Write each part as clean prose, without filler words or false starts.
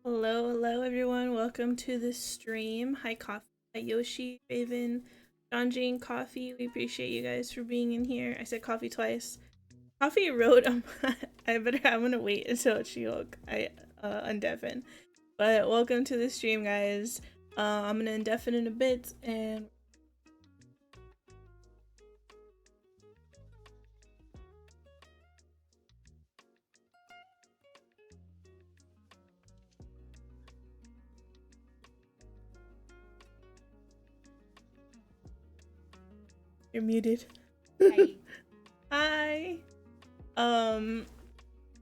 Hello everyone. Welcome to the stream. Hi Coffee, hi Yoshi, Raven, Donji, and Coffee. We appreciate you guys for being in here. I said coffee twice. Coffee wrote I'm gonna wait until I undeafen. But welcome to the stream, guys. I'm gonna undeafen in a bit, and you're muted. Hi. Hi. Um,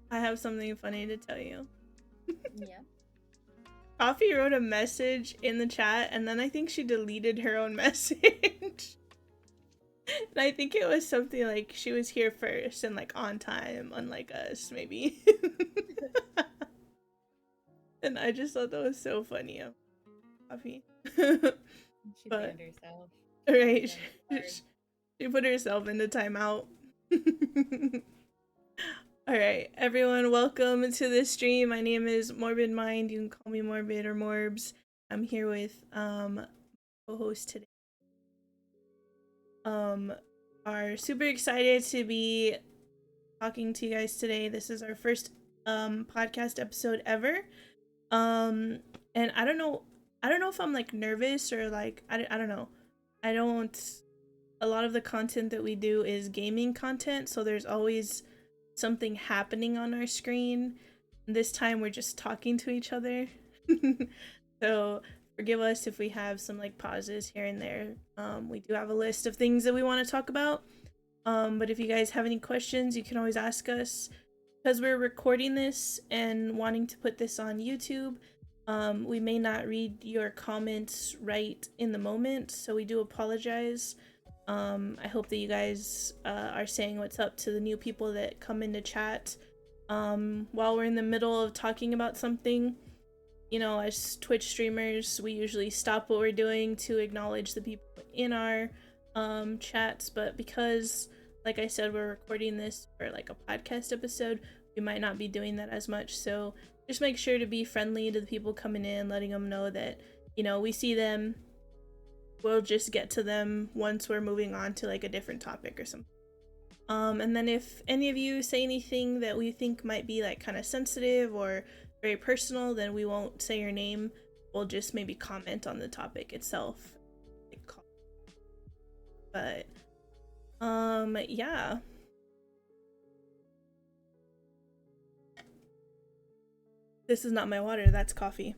I have something funny to tell you. Yeah. Coffee wrote a message in the chat, and then I think she deleted her own message. And I think it was something like she was here first and like on time, unlike us, maybe. And I just thought that was so funny. Coffee. She But banned herself. right, She she put herself into timeout. All right, everyone, welcome to this stream. My name is Morbid Mind. You can call me Morbid or Morbs. I'm here with co-host today. Are super excited to be talking to you guys today. This is our first podcast episode ever. And I don't know if I'm like nervous or like I don't know. I don't A lot of the content that we do is gaming content, so there's always something happening on our screen. This time we're just talking to each other. So forgive us if we have some like pauses here and there. We do have a list of things that we want to talk about. But if you guys have any questions, you can always ask us. Because we're recording this and wanting to put this on YouTube, we may not read your comments right in the moment, so we do apologize. I hope that you guys are saying what's up to the new people that come into chat while we're in the middle of talking about something. You know, as Twitch streamers, we usually stop what we're doing to acknowledge the people in our chats, but because, like I said, we're recording this for like a podcast episode, we might not be doing that as much. So just make sure to be friendly to the people coming in, letting them know that, you know, we see them. We'll just get to them once we're moving on to like a different topic or something. And then if any of you say anything that we think might be like kind of sensitive or very personal, then we won't say your name. We'll just maybe comment on the topic itself. But yeah. This is not my water, that's coffee.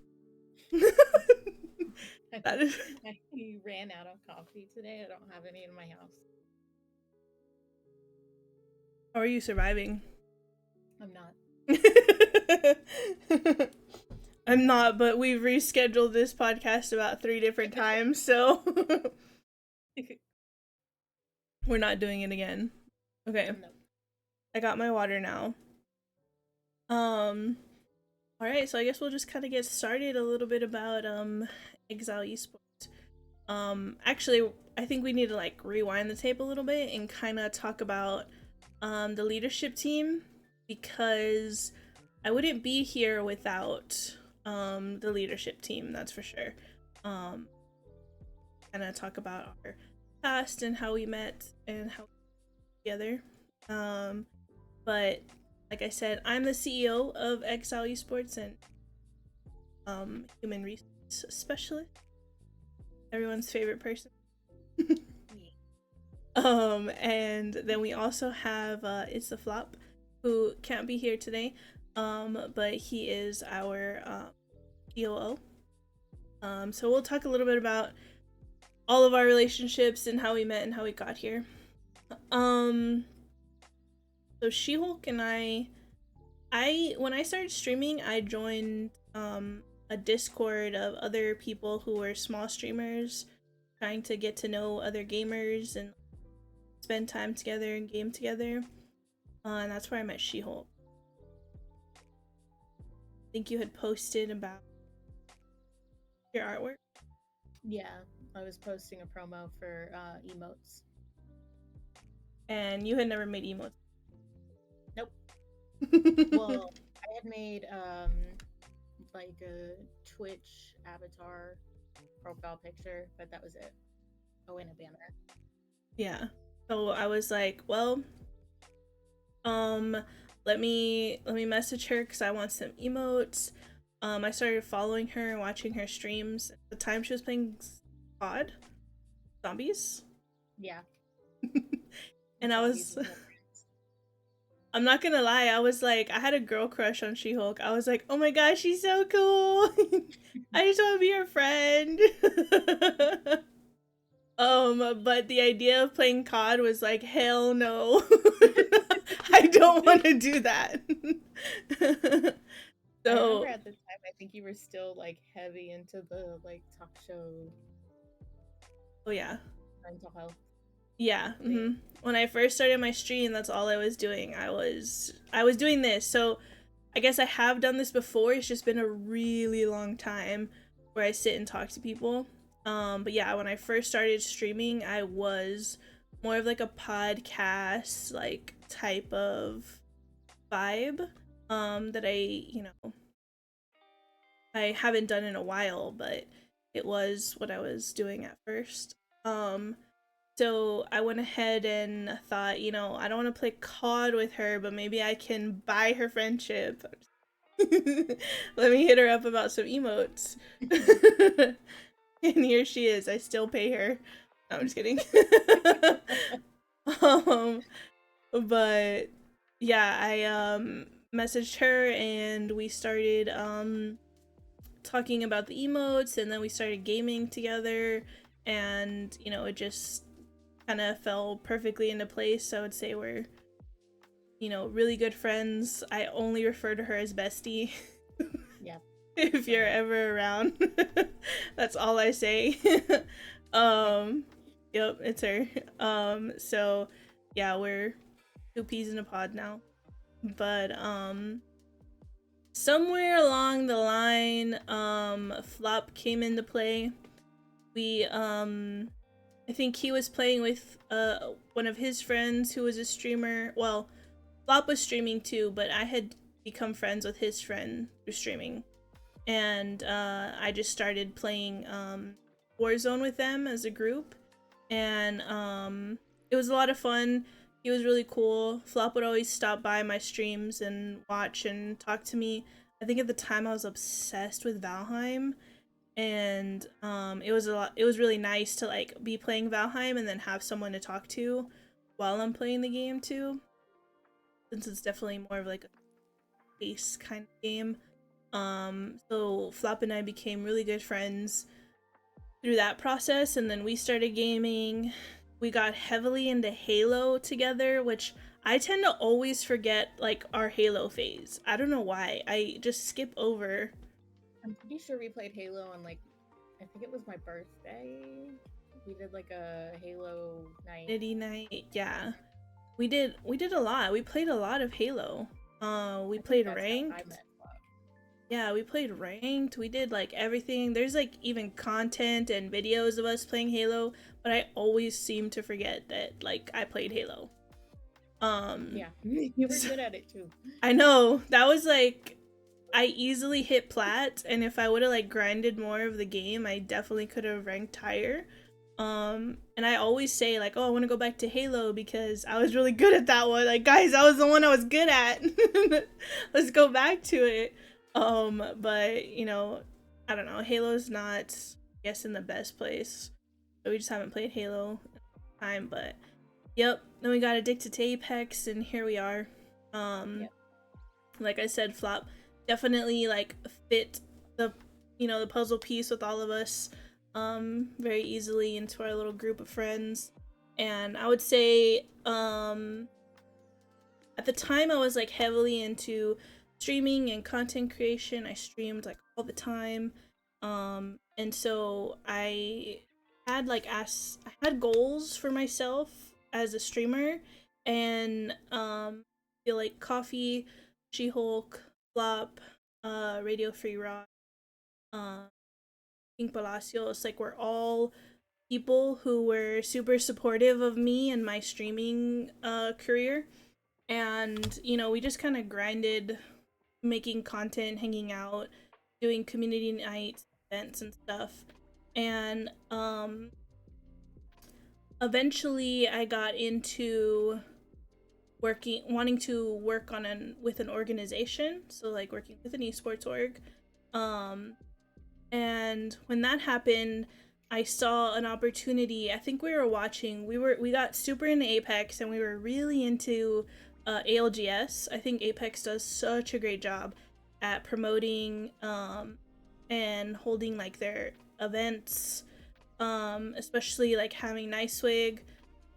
That is... I ran out of coffee today. I don't have any in my house. How are you surviving? I'm not. I'm not, but we've rescheduled this podcast about 3 different times, so we're not doing it again. Okay. No. I got my water now. Alright, so I guess we'll just kind of get started a little bit about Xzile esports. Actually, I think we need to like rewind the tape a little bit and kind of talk about the leadership team, because I wouldn't be here without the leadership team, that's for sure. Kind of talk about our past and how we met and how we together. But like I said, I'm the CEO of Xzile Esports and human resource specialist. Everyone's favorite person. And then we also have It's the Flop, who can't be here today. But he is our COO. So we'll talk a little bit about all of our relationships and how we met and how we got here. So She-Hulk and I when I started streaming, I joined a Discord of other people who were small streamers trying to get to know other gamers and spend time together and game together. And that's where I met She-Hulk. I think you had posted about your artwork. Yeah, I was posting a promo for emotes. And you had never made emotes. Nope. Well, I had made like a Twitch avatar profile picture, but that was it. Oh, and a banner. Yeah. So I was like, well, um, let me message her because I want some emotes. I started following her and watching her streams. At the time she was playing COD Zombies. Yeah, And I zombies was with no friends. I'm not gonna lie, I was like, I had a girl crush on She-Hulk. I was like, oh my gosh, she's so cool. I just want to be her friend. But the idea of playing COD was like, hell no. I don't want to do that. I remember So, at the time, I think you were still like heavy into the like talk show oh yeah. mental health Yeah. thing. When I first started my stream, that's all I was doing. I was doing this. So, I guess I have done this before. It's just been a really long time where I sit and talk to people. But yeah, when I first started streaming, I was more of like a podcast like type of vibe. That I haven't done in a while, but it was what I was doing at first. Um, so I went ahead and thought, I don't want to play COD with her, but maybe I can buy her friendship. Let me hit her up about some emotes. And here she is. I still pay her. No, I'm just kidding. um, but yeah, I messaged her and we started talking about the emotes, and then we started gaming together, and it just kind of fell perfectly into place. I would say we're really good friends. I only refer to her as bestie. Yeah. If you're ever around. That's all I say. um yep, it's her. So yeah, we're two peas in a pod now. But somewhere along the line, Flop came into play. We I think he was playing with one of his friends who was a streamer. Well, Flop was streaming too, but I had become friends with his friend through streaming. And I just started playing Warzone with them as a group, and it was a lot of fun. He was really cool. Flop would always stop by my streams and watch and talk to me. I think at the time I was obsessed with Valheim, and it was really nice to like be playing Valheim and then have someone to talk to while I'm playing the game too, since it's definitely more of like a pace kind of game. So Flop and I became really good friends through that process, and then we started gaming. We got heavily into Halo together, which I tend to always forget like our Halo phase. I don't know why. I just skip over. I'm pretty sure we played Halo on like, I think it was my birthday. We did like a Halo night. Nitty night, yeah. We did a lot. We played a lot of Halo. We played That's how I ranked. met Flop. Yeah, we played ranked. We did like everything. There's like even content and videos of us playing Halo, but I always seem to forget that like I played Halo. Yeah, you were good at it too. I know. That was like I easily hit plat, and if I would have like grinded more of the game, I definitely could have ranked higher. And I always say like, "Oh, I want to go back to Halo because I was really good at that one." Like, guys, that was the one I was good at. Let's go back to it. But I don't know. Halo's not, I guess, in the best place. So we just haven't played Halo in a time. But yep. Then we got addicted to Apex, and here we are. Yep. Like I said, Flop definitely like fit the the puzzle piece with all of us very easily into our little group of friends. And I would say at the time I was like heavily into streaming and content creation. I streamed like all the time. And so I had goals for myself as a streamer, and feel like Coffee, She-Hulk, Flop, Radio Free Rock, uh, King Palacios, like we're all people who were super supportive of me and my streaming career. And we just kind of grinded, making content, hanging out, doing community night events and stuff. And eventually I got into wanting to work on with an organization, so like working with an esports org. Um and when that happened, I saw an opportunity. I think we got super into Apex, and we were really into ALGS. I think Apex does such a great job at promoting and holding like their events, especially like having Nicewig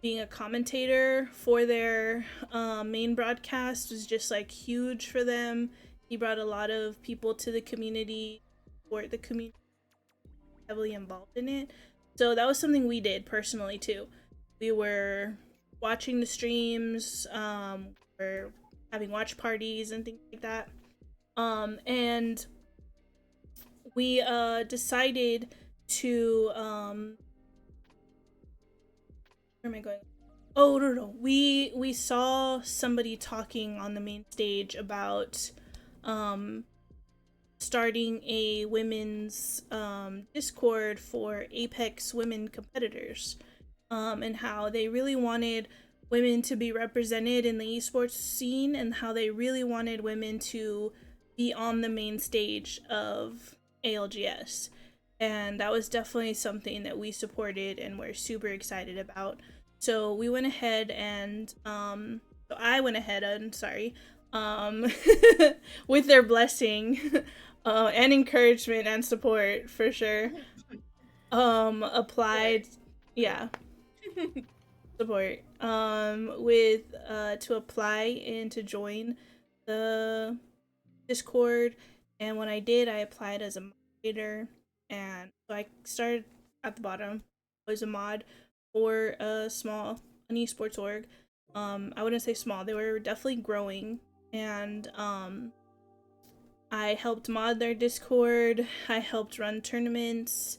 being a commentator for their main broadcast was just like huge for them. He brought a lot of people to the community, support the community, heavily involved in it. So that was something we did personally too. We were watching the streams, we're having watch parties and things like that. And we decided to where am I going? Oh no. We saw somebody talking on the main stage about starting a women's Discord for Apex women competitors, and how they really wanted women to be represented in the esports scene, and how they really wanted women to be on the main stage of ALGS. And that was definitely something that we supported and were super excited about. So we went ahead and so I went ahead and um with their blessing and encouragement and support for sure. Applied, yeah, support. With to apply and to join the Discord, and when I did, I applied as a moderator, and so I started at the bottom. I was a mod for an esports org. I wouldn't say small; they were definitely growing, and I helped mod their Discord. I helped run tournaments.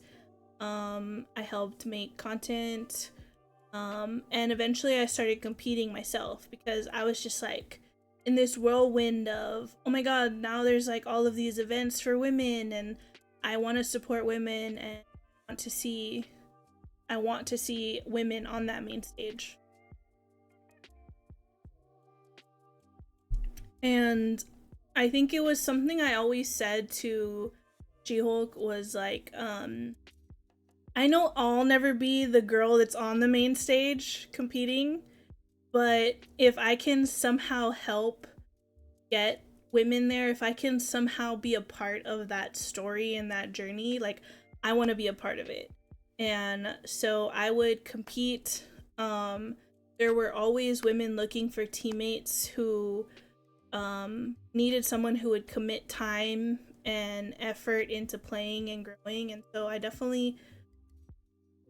I helped make content. And eventually I started competing myself because I was just like in this whirlwind of, oh my god, now there's like all of these events for women, and I want to support women, and I want to see women on that main stage. And I think it was something I always said to She-Hulk was like, I know I'll never be the girl that's on the main stage competing, but if I can somehow help get women there, if I can somehow be a part of that story and that journey, like I want to be a part of it. And so I would compete. There were always women looking for teammates who needed someone who would commit time and effort into playing and growing. And so I definitely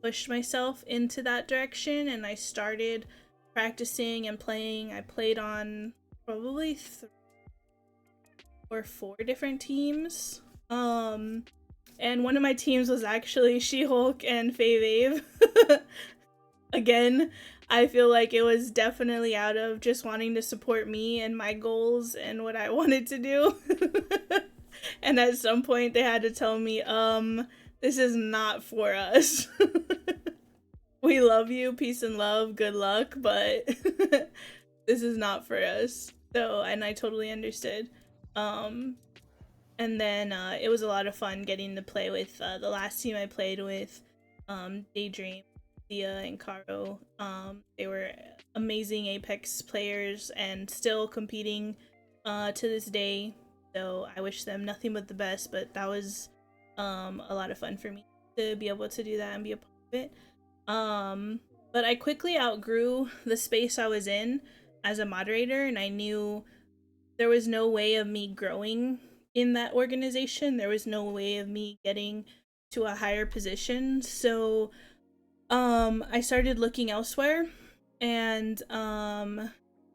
pushed myself into that direction, and I started practicing and playing. I played on probably 3 or 4 different teams. And one of my teams was actually She-Hulk and Fave. Again, I feel like it was definitely out of just wanting to support me and my goals and what I wanted to do. And at some point they had to tell me, this is not for us. We love you, peace and love, good luck, but this is not for us. So, and I totally understood. Um, and then it was a lot of fun getting to play with the last team I played with, Daydream, Thea, and Caro. They were amazing Apex players and still competing to this day. So I wish them nothing but the best, but that was a lot of fun for me to be able to do that and be a part of it. But I quickly outgrew the space I was in as a moderator, and I knew there was no way of me growing in that organization. There was no way of me getting to a higher position. So I started looking elsewhere, and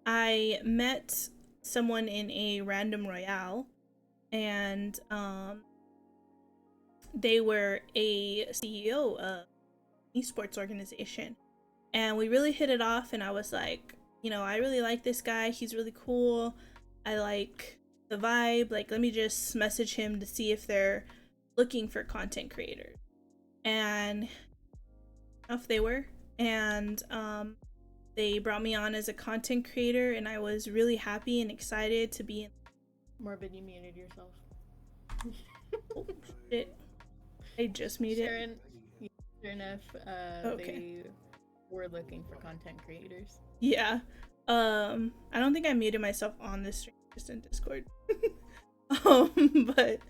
I met someone in a random royale, and they were a CEO of an esports organization, and we really hit it off. And I was like, I really like this guy, he's really cool. I like the vibe. Like, let me just message him to see if they're looking for content creators. And enough they were. And they brought me on as a content creator, and I was really happy and excited to be in. Morbid, you muted yourself. Oh, shit. I just muted it. Sure enough, Okay. they were looking for content creators. Yeah. I don't think I muted myself on this stream, just in Discord. But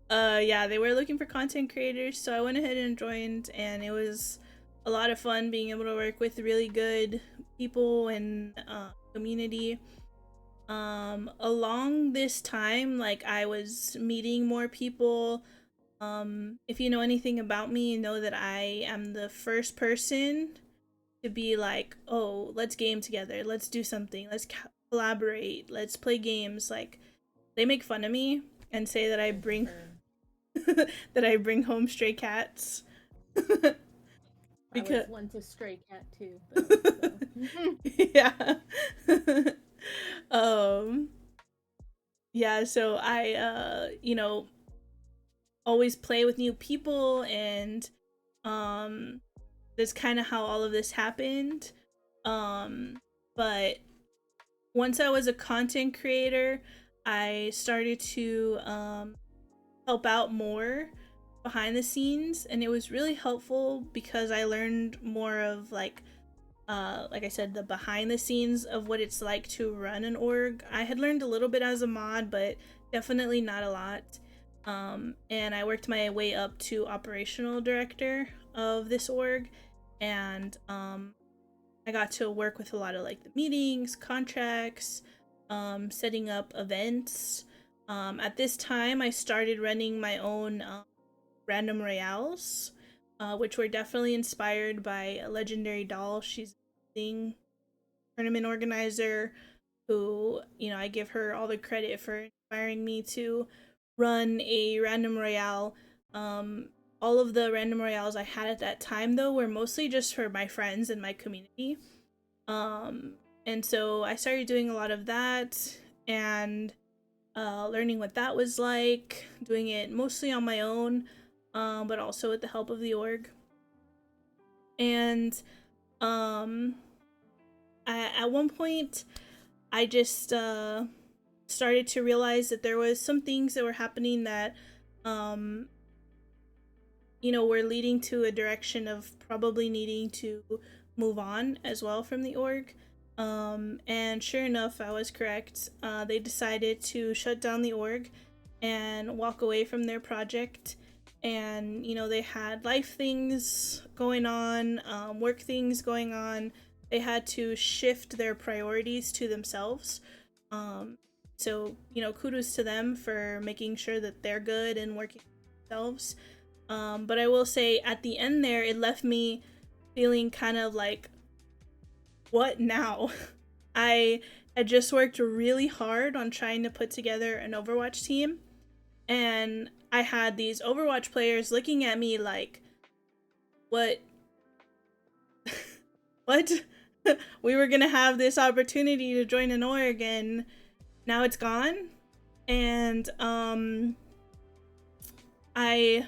yeah, they were looking for content creators, so I went ahead and joined, and it was a lot of fun being able to work with really good people and community. Along this time, like, I was meeting more people. If you know anything about me, you know that I am the first person to be like, oh, let's game together, let's do something, let's collaborate, let's play games. Like, they make fun of me and say that I bring that I bring home stray cats. Because I was once a stray cat too, though, so. Yeah. um yeah, so I always play with new people, and that's kind of how all of this happened. But once I was a content creator, I started to help out more behind the scenes, and it was really helpful because I learned more of like I said, the behind the scenes of what it's like to run an org. I had learned a little bit as a mod, but definitely not a lot. And I worked my way up to operational director of this org, and I got to work with a lot of like the meetings, contracts, setting up events. At this time, I started running my own random royales, which were definitely inspired by a legendary doll. She's a thing tournament organizer who, I give her all the credit for inspiring me to run a random royale. All of the random royales I had at that time, though, were mostly just for my friends and my community. And so I started doing a lot of that, and learning what that was like, doing it mostly on my own, but also with the help of the org. And at one point, I just started to realize that there was some things that were happening that were leading to a direction of probably needing to move on as well from the org. And sure enough, I was correct. They decided to shut down the org and walk away from their project. And, they had life things going on, work things going on. They had to shift their priorities to themselves. So, kudos to them for making sure that they're good and working themselves. But I will say at the end there, it left me feeling kind of like, what now? I had just worked really hard on trying to put together an Overwatch team, and I had these Overwatch players looking at me like, what? What? We were gonna have this opportunity to join an org, and now it's gone? And I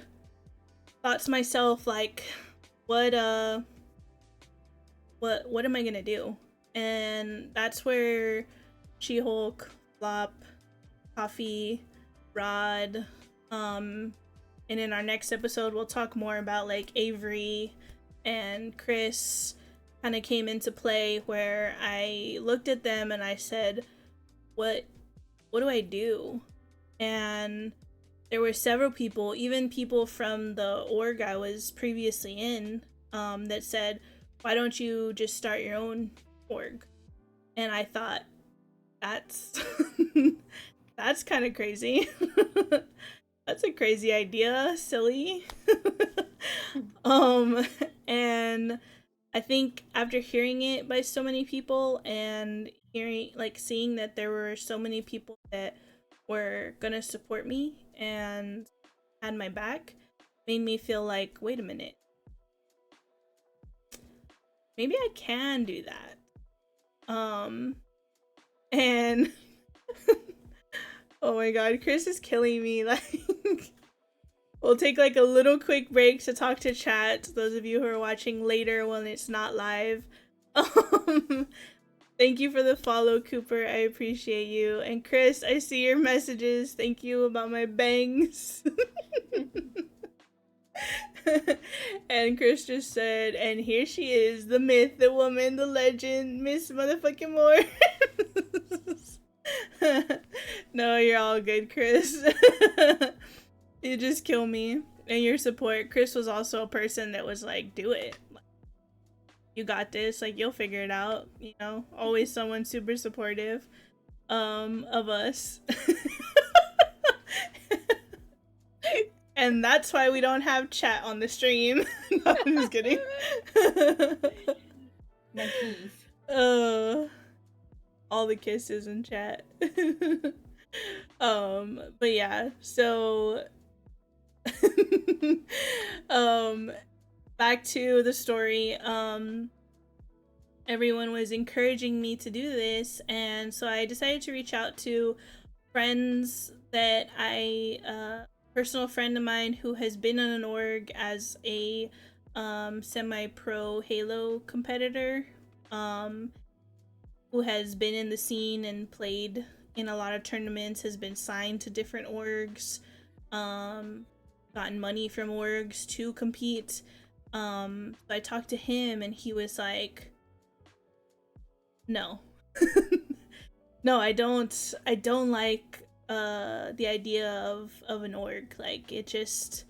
thought to myself, like, what am I gonna do? And that's where She-Hulk, Flop, Coffee, Rod, and in our next episode we'll talk more about like Avery and Chris kind of came into play, where I looked at them and I said, what do I do? And there were several people, even people from the org I was previously in, that said, why don't you just start your own org? And I thought, that's that's kind of crazy. That's a crazy idea, silly. And I think after hearing it by so many people and seeing that there were so many people that were gonna support me and had my back, made me feel like, wait a minute, maybe I can do that. And Oh my god, Chris is killing me. Like, we'll take like a little quick break to talk to chat. Those of you who are watching later when it's not live. Thank you for the follow, Cooper. I appreciate you. And Chris, I see your messages. Thank you about my bangs. And Chris just said, and here she is, the myth, the woman, the legend, Miss Motherfucking Moore. No, you're all good, Chris. You just kill me. And your support. Chris was also a person that was like, do it. You got this. Like, you'll figure it out. You know, always someone super supportive of us. And that's why we don't have chat on the stream. No, I'm just kidding. My keys. All the kisses in chat. But yeah, so back to the story. Everyone was encouraging me to do this, and so I decided to reach out to friends that personal friend of mine who has been on an org as a semi-pro Halo competitor, who has been in the scene and played in a lot of tournaments, has been signed to different orgs, gotten money from orgs to compete. So I talked to him and he was like, no. No, I don't like the idea of an org. Like, it just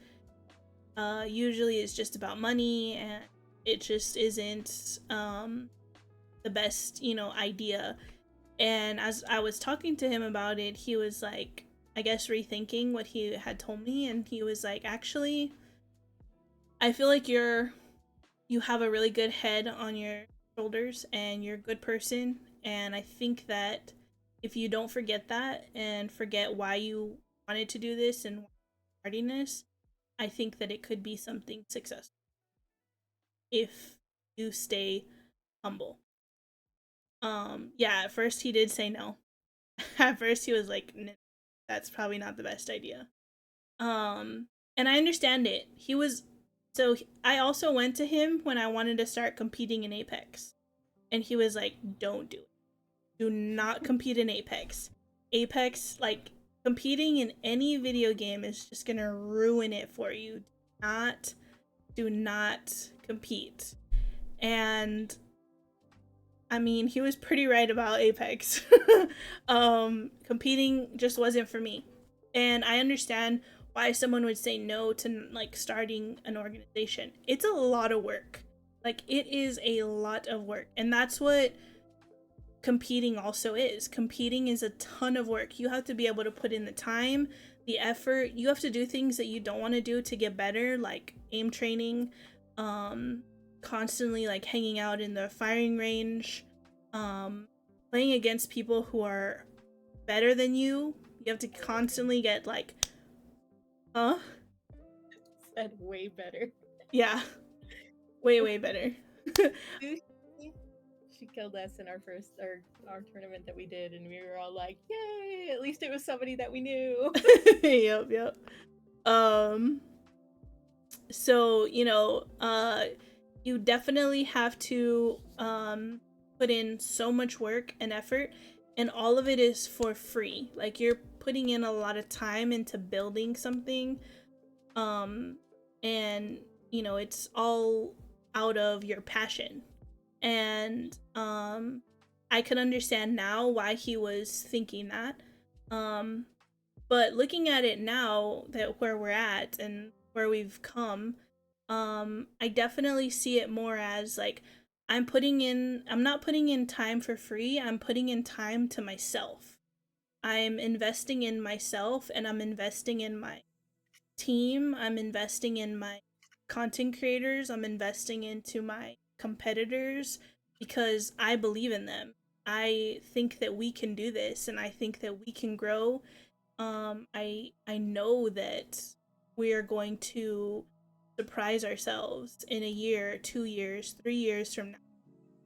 usually is just about money, and it just isn't the best, idea. And as I was talking to him about it, he was like, I guess rethinking what he had told me, and he was like, actually, I feel like you have a really good head on your shoulders and you're a good person, and I think that if you don't forget that and forget why you wanted to do this and starting this, I think that it could be something successful if you stay humble. Yeah, at first he did say no. At first he was like, that's probably not the best idea. And I understand it. I also went to him when I wanted to start competing in Apex. And he was like, don't do it. Do not compete in Apex. Apex, like, competing in any video game is just gonna ruin it for you. Do not compete. And I mean, he was pretty right about Apex. Competing just wasn't for me. And I understand why someone would say no to, like, starting an organization. It's a lot of work. Like, it is a lot of work. And that's what competing also is. Competing is a ton of work. You have to be able to put in the time, the effort. You have to do things that you don't want to do to get better, like aim training, constantly like hanging out in the firing range, playing against people who are better than you. You have to constantly get like, Said way better. Yeah, way better. She killed us in our tournament that we did, and we were all like, yay, at least it was somebody that we knew. Yep. So, you definitely have to put in so much work and effort, and all of it is for free. Like, you're putting in a lot of time into building something, and it's all out of your passion. And I can understand now why he was thinking that. But looking at it now, that where we're at and where we've come, I definitely see it more as like, I'm not putting in time for free, I'm putting in time to myself. I'm investing in myself, and I'm investing in my team, I'm investing in my content creators, I'm investing into my competitors, because I believe in them. I think that we can do this, and I think that we can grow. I know that we are going to surprise ourselves in a year, 2 years, 3 years from now.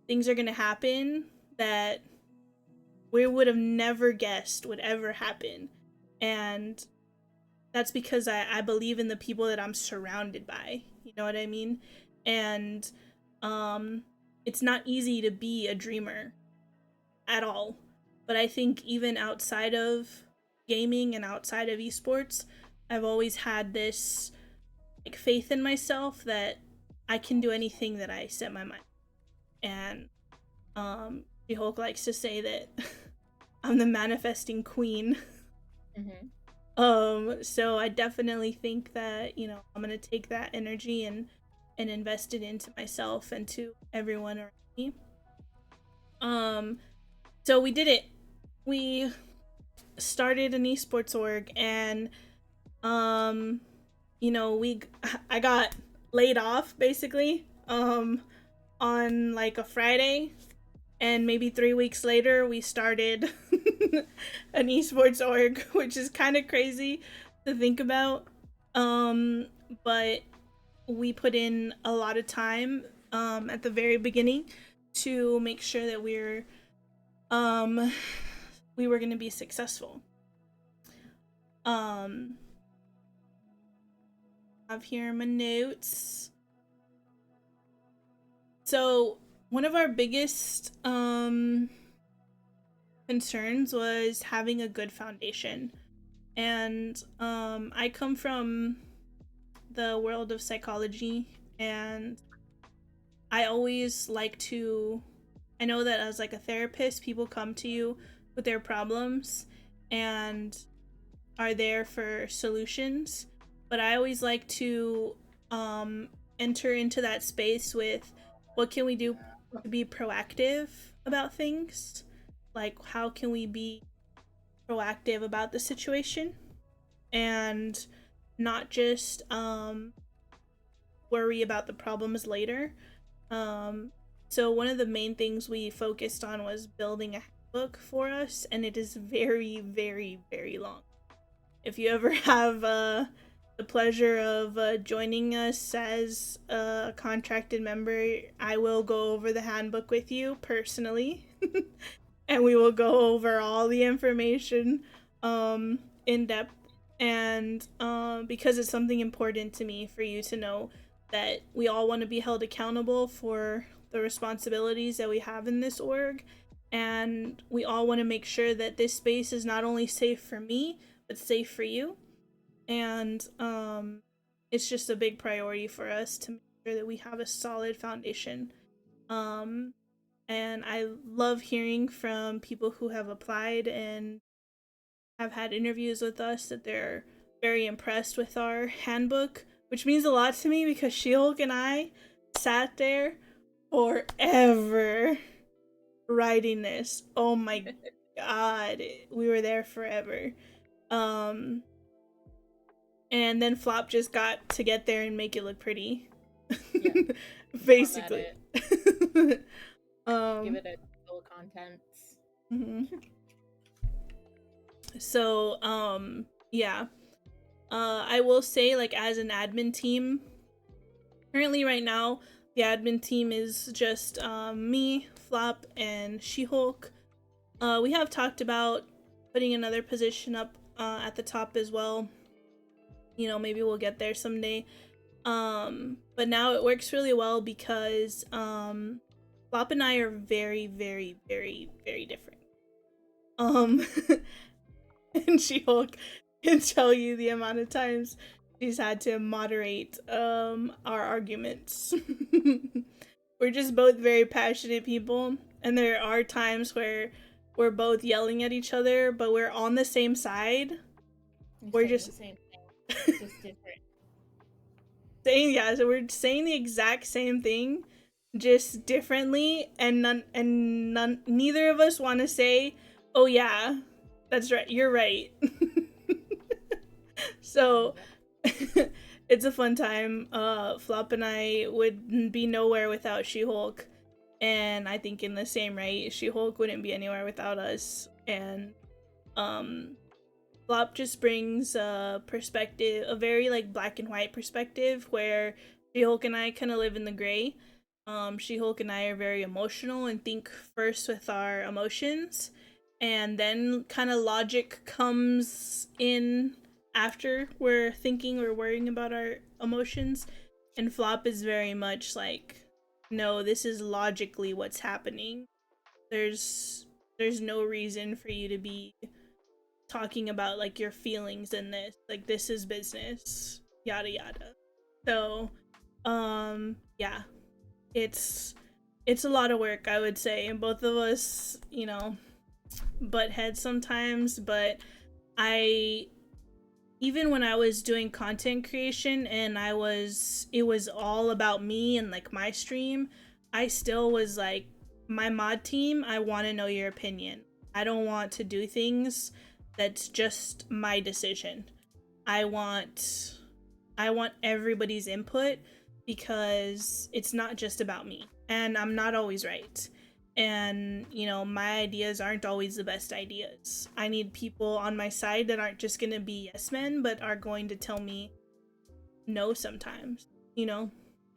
Things are going to happen that we would have never guessed would ever happen. And that's because I believe in the people that I'm surrounded by. You know what I mean? And it's not easy to be a dreamer at all. But I think even outside of gaming and outside of esports, I've always had this like faith in myself that I can do anything that I set my mind. And She-Hulk likes to say that I'm the manifesting queen. Mm-hmm. So I definitely think that, you know, I'm gonna take that energy and invest it into myself and to everyone around me. Um, so we did it. We started an esports org, and um, you know, I got laid off basically on like a Friday, and maybe 3 weeks later we started an esports org, which is kind of crazy to think about. um but we put in a lot of time at the very beginning to make sure that um we were going to be successful. um I have here my notes. So one of our biggest concerns was having a good foundation. And I come from the world of psychology, and I always like to. I know that as like a therapist, people come to you with their problems and are there for solutions. But I always like to um, enter into that space with what can we do to be proactive about things? Like, how can we be proactive about the situation and not just worry about the problems later? Um, so one of the main things we focused on was building a handbook for us, and it is very, very, very long. If you ever have the pleasure of joining us as a contracted member, I will go over the handbook with you personally, and we will go over all the information in depth. And because it's something important to me for you to know that we all want to be held accountable for the responsibilities that we have in this org, and we all want to make sure that this space is not only safe for me but safe for you. And it's just a big priority for us to make sure that we have a solid foundation. um and I love hearing from people who have applied and have had interviews with us that they're very impressed with our handbook, which means a lot to me because She-Hulk and I sat there forever writing this. Oh my god, we were there forever. Um, and then Flop just got to get there and make it look pretty. Yeah. Basically. Give it a full contents. Mhm. So, yeah. I will say, like, as an admin team, currently right now, the admin team is just me, Flop, and She-Hulk. We have talked about putting another position up at the top as well. You know, maybe we'll get there someday. But now it works really well because Flop and I are very, very, very, very different. Um, and She-Hulk can tell you the amount of times she's had to moderate our arguments. We're just both very passionate people, and there are times where we're both yelling at each other, but we're on the same side. We're just the same thing, just different. so we're saying the exact same thing, just differently, and neither of us want to say, "Oh yeah, that's right, you're right." So it's a fun time. Flop and I would be nowhere without She-Hulk, and I think in the same right, She-Hulk wouldn't be anywhere without us. And um, Flop just brings a perspective, a very like black and white perspective, where She-Hulk and I kind of live in the gray. She-Hulk and I are very emotional and think first with our emotions, and then kind of logic comes in after we're thinking or worrying about our emotions. And Flop is very much like, no, this is logically what's happening. There's no reason for you to be talking about like your feelings in this. Like, this is business. Yada yada. So, yeah. It's a lot of work, I would say, and both of us, butt heads sometimes, but I even when I was doing content creation and it was all about me and like my stream, I still was like, my mod team, I want to know your opinion. I don't want to do things that's just my decision. I want everybody's input because it's not just about me. And I'm not always right. And, my ideas aren't always the best ideas. I need people on my side that aren't just going to be yes men, but are going to tell me no sometimes,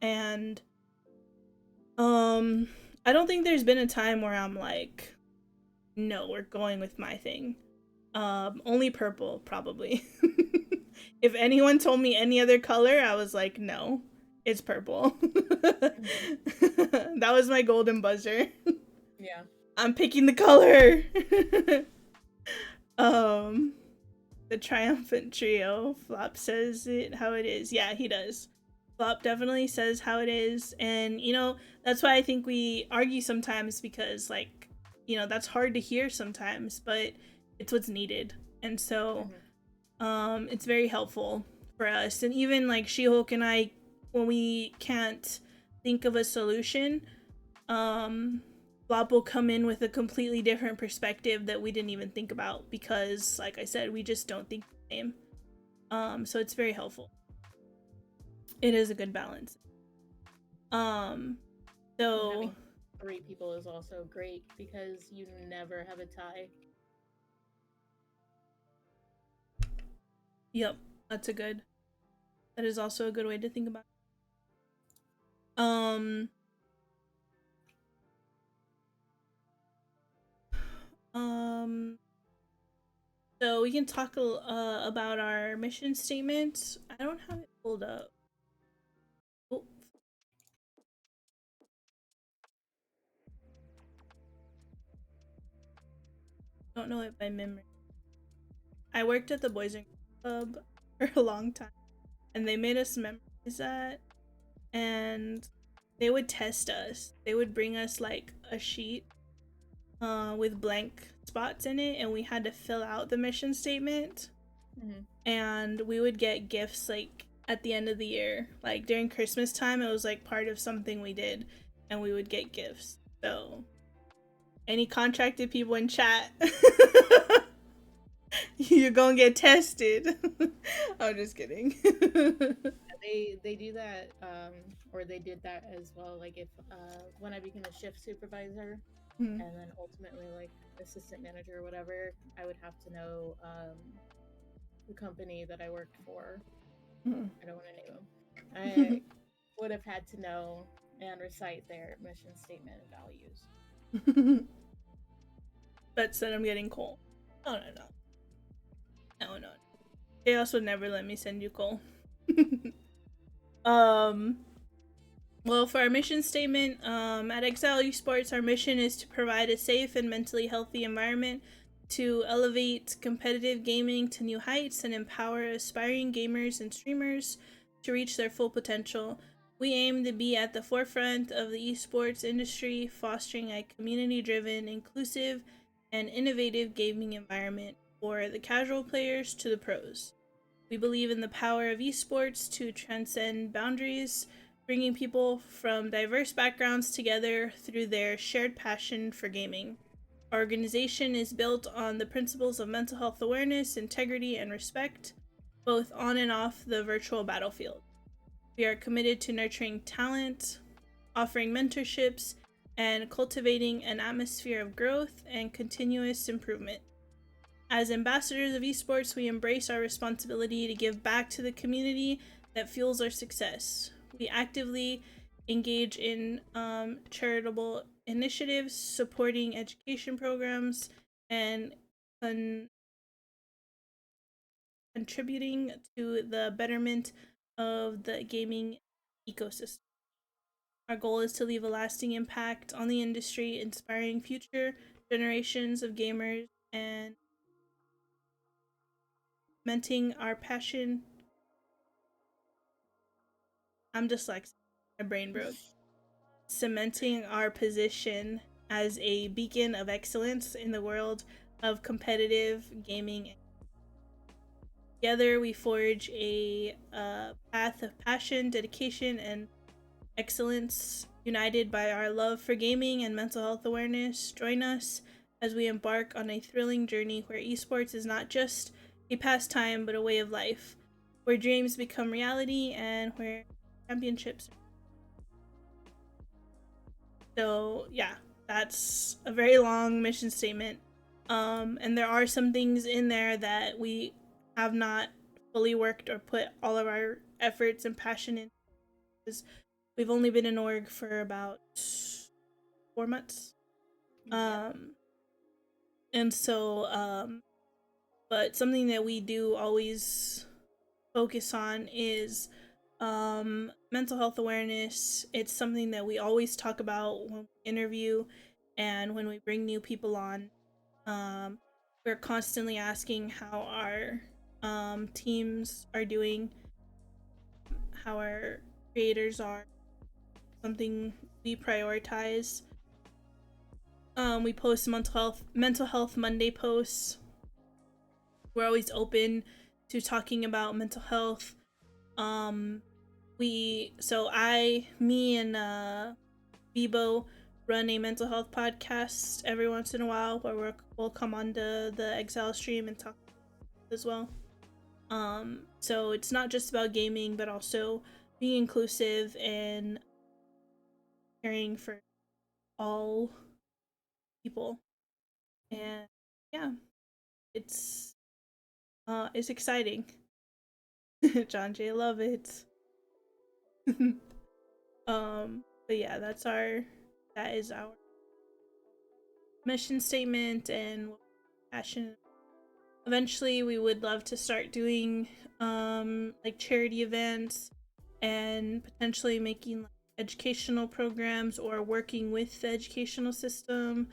And I don't think there's been a time where I'm like, no, we're going with my thing. Only purple, probably. If anyone told me any other color, I was like, no, it's purple. That was my golden buzzer. Yeah. I'm picking the color. The triumphant trio. Flop says it how it is. Yeah, he does. Flop definitely says how it is. And, that's why I think we argue sometimes because, like, that's hard to hear sometimes, but it's what's needed. And so, it's very helpful for us. And even, like, She-Hulk and I, when we can't think of a solution, Flop will come in with a completely different perspective that we didn't even think about because, like I said, we just don't think the same. So it's very helpful. It is a good balance. So having 3 people is also great because you never have a tie. Yep, that is also a good way to think about it. So we can talk about our mission statement. I don't have it pulled up. Oh. Don't know it by memory. I worked at the Boys and Girls Club for a long time, and they made us memorize that, and they would test us. They would bring us like a sheet with blank spots in it, and we had to fill out the mission statement. And we would get gifts like at the end of the year, like during Christmas time. It was like part of something we did, and we would get gifts. So any contracted people in chat, you're gonna get tested. I'm just kidding. They do that, or they did that as well. Like if when I became a shift supervisor, and then ultimately like assistant manager or whatever, I would have to know the company that I worked for. I don't want to name them. I would have had to know and recite their mission statement and values. But said I'm getting coal. No. Chaos would never let me send you coal. Well, for our mission statement, at Xzile Esports, our mission is to provide a safe and mentally healthy environment to elevate competitive gaming to new heights and empower aspiring gamers and streamers to reach their full potential. We aim to be at the forefront of the esports industry, fostering a community-driven, inclusive, and innovative gaming environment for the casual players to the pros. We believe in the power of esports to transcend boundaries, bringing people from diverse backgrounds together through their shared passion for gaming. Our organization is built on the principles of mental health awareness, integrity, and respect, both on and off the virtual battlefield. We are committed to nurturing talent, offering mentorships, and cultivating an atmosphere of growth and continuous improvement. As ambassadors of esports, we embrace our responsibility to give back to the community that fuels our success. We actively engage in charitable initiatives, supporting education programs, and contributing to the betterment of the gaming ecosystem. Our goal is to leave a lasting impact on the industry, inspiring future generations of gamers and cementing our passion. I'm dyslexic. My brain broke. Cementing our position as a beacon of excellence in the world of competitive gaming. Together, we forge a path of passion, dedication, and excellence, united by our love for gaming and mental health awareness. Join us as we embark on a thrilling journey where esports is not just a pastime but a way of life, where dreams become reality and where championships. So, yeah, that's a very long mission statement. And there are some things in there that we have not fully worked or put all of our efforts and passion in. We've only been in org for about 4 months. And so, but something that we do always focus on is mental health awareness. It's something that we always talk about when we interview and when we bring new people on. We're constantly asking how our teams are doing, how our creators are, something we prioritize. We post mental health Monday posts. We're always open to talking about mental health. Me and Bebo run a mental health podcast every once in a while where we'll come on to the Xzile stream and talk as well. So it's not just about gaming, but also being inclusive and caring for all people. And yeah, it's exciting. John J, love it. But yeah, that is our mission statement and passion. Eventually, we would love to start doing like charity events and potentially making like educational programs or working with the educational system.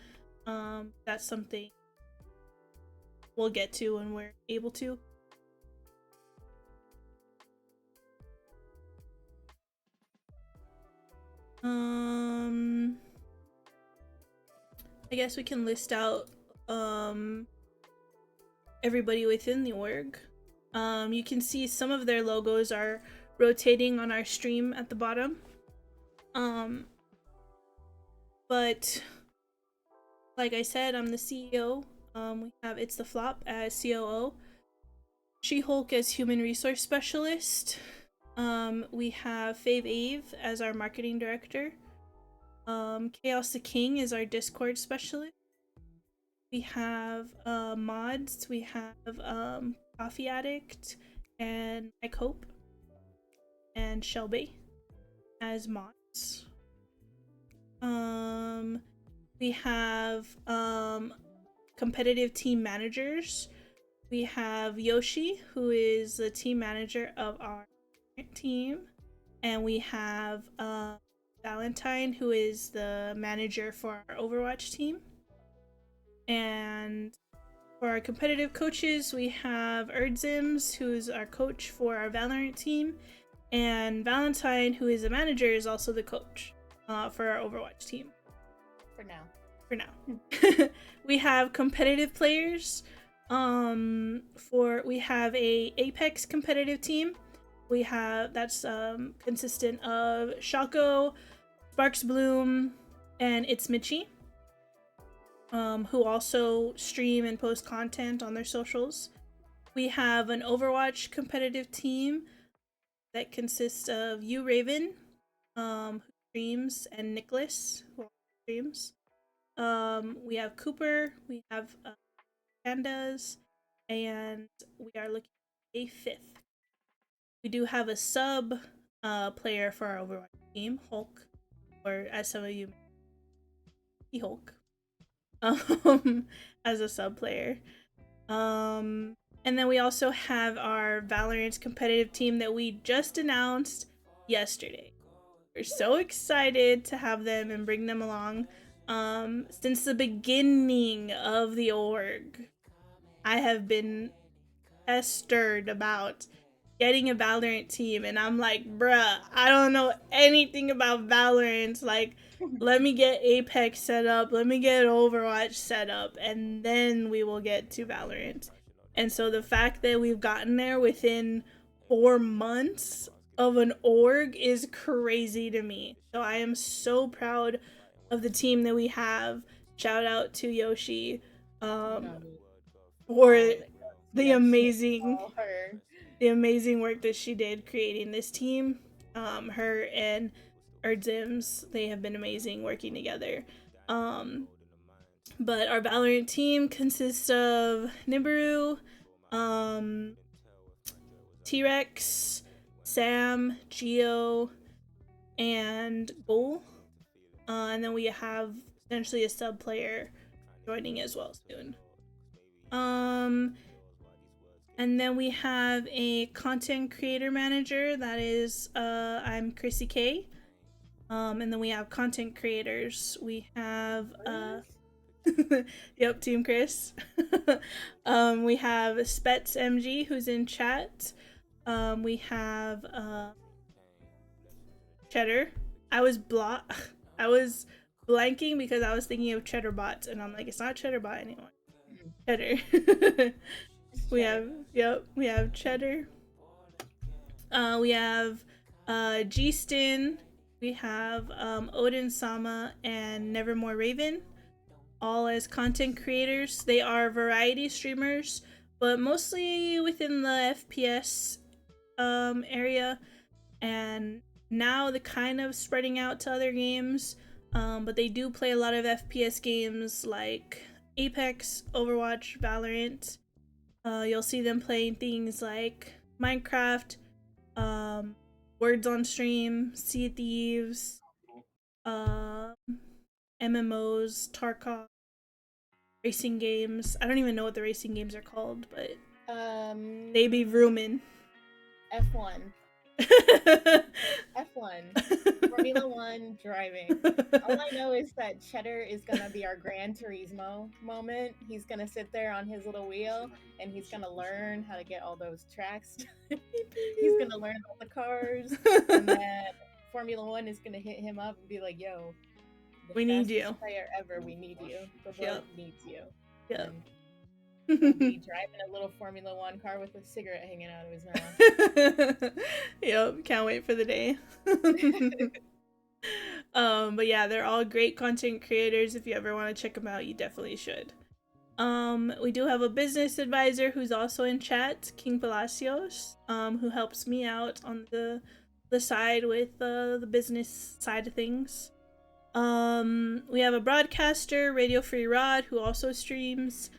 That's something we'll get to when we're able to. I guess we can list out everybody within the org. You can see some of their logos are rotating on our stream at the bottom. But like I said, I'm the CEO. We have It's the Flop as COO, She-Hulk as Human Resource Specialist. We have Fave Ave as our Marketing Director. Chaos the King is our Discord Specialist. We have mods. We have Coffee Addict and Mike Hope and Shelby as mods. We have competitive team managers. We have Yoshi, who is the team manager of our team, and we have Valentine, who is the manager for our Overwatch team. And for our competitive coaches, we have Erdzims, who's our coach for our Valorant team, and Valentine, who is the manager, is also the coach for our Overwatch team. For now. We have competitive players. We have a Apex competitive team. We have that's consistent of Shaco, Sparks Bloom, and It's Mitchie. Who also stream and post content on their socials. We have an Overwatch competitive team that consists of You Raven, who streams, and Nicholas, who also streams. We have Cooper, we have Pandas, and we are looking at a 5th. We do have a sub player for our Overwatch team, Hulk, or as some of you may, Hulk. um, as a sub player. And then we also have our Valorant competitive team that we just announced yesterday. We're so excited to have them and bring them along. Since the beginning of the org, I have been pestered about getting a Valorant team, and I'm like, bruh, I don't know anything about Valorant. Like, let me get Apex set up, let me get Overwatch set up, and then we will get to Valorant. And so the fact that we've gotten there within 4 months of an org is crazy to me. So I am so proud of the team that we have. Shout out to Yoshi for all that the Yoshi, amazing all her. the amazing work that she did creating this team. Her and Xzile, they have been amazing working together. But our Valorant team consists of Nibiru, um, T-Rex, Sam, Geo, and Bull. And then we have potentially a sub player joining as well soon. And then we have a content creator manager. That is, I'm Chrissy K. And then we have content creators. We have, yep, Team Chris. We have Spets MG, who's in chat. We have Cheddar. I was I was blanking because I was thinking of Cheddar Bots, and I'm like, it's not Cheddar Bot anymore. Cheddar. We have, yep, we have Cheddar. We have G-Stin. We have Odin Sama and Nevermore Raven, all as content creators. They are variety streamers, but mostly within the FPS area, and now they're kind of spreading out to other games. But they do play a lot of FPS games like Apex, Overwatch, Valorant. You'll see them playing things like Minecraft, Words on Stream, Sea of Thieves, MMOs, Tarkov, racing games. I don't even know what the racing games are called, but they be rooming. F1. F1. Formula 1 driving. All I know is that Cheddar is gonna be our Gran Turismo moment. He's gonna sit there on his little wheel and he's gonna learn how to get all those tracks. He's gonna learn all the cars, and then Formula 1 is gonna hit him up and be like, "Yo, we need you. Player ever, we need you. The world needs you." Yeah. He'll be driving a little Formula 1 car with a cigarette hanging out of his mouth. Yep, can't wait for the day. But yeah, they're all great content creators. If you ever want to check them out, you definitely should. We do have a business advisor who's also in chat, King Palacios, who helps me out on the side with the business side of things. We have a broadcaster, Radio Free Rod, who also streams.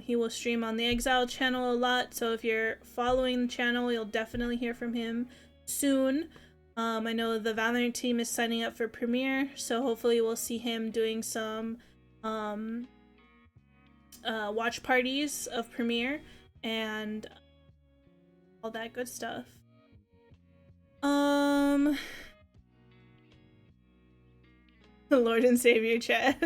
He will stream on the Xzile channel a lot, so if you're following the channel, you'll definitely hear from him soon. I know the Valorant team is signing up for Premiere, so hopefully we'll see him doing some watch parties of Premiere and all that good stuff. Lord and Savior chat.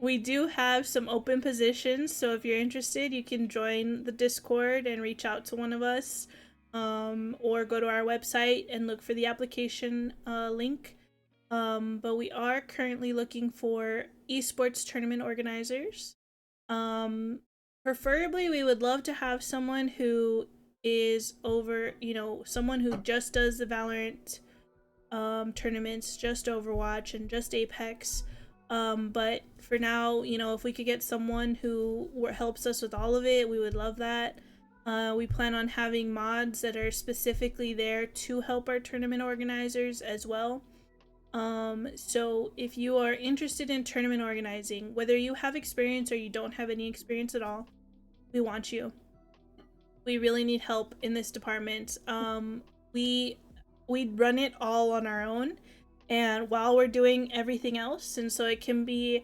We do have some open positions, so if you're interested, you can join the Discord and reach out to one of us, or go to our website and look for the application link. But we are currently looking for esports tournament organizers. Preferably, we would love to have someone who is over, someone who just does the Valorant tournaments, just Overwatch and just Apex. But for now, if we could get someone who helps us with all of it, we would love that. We plan on having mods that are specifically there to help our tournament organizers as well. So if you are interested in tournament organizing, whether you have experience or you don't have any experience at all, we want you. We really need help in this department. We run it all on our own, and while we're doing everything else, and so it can be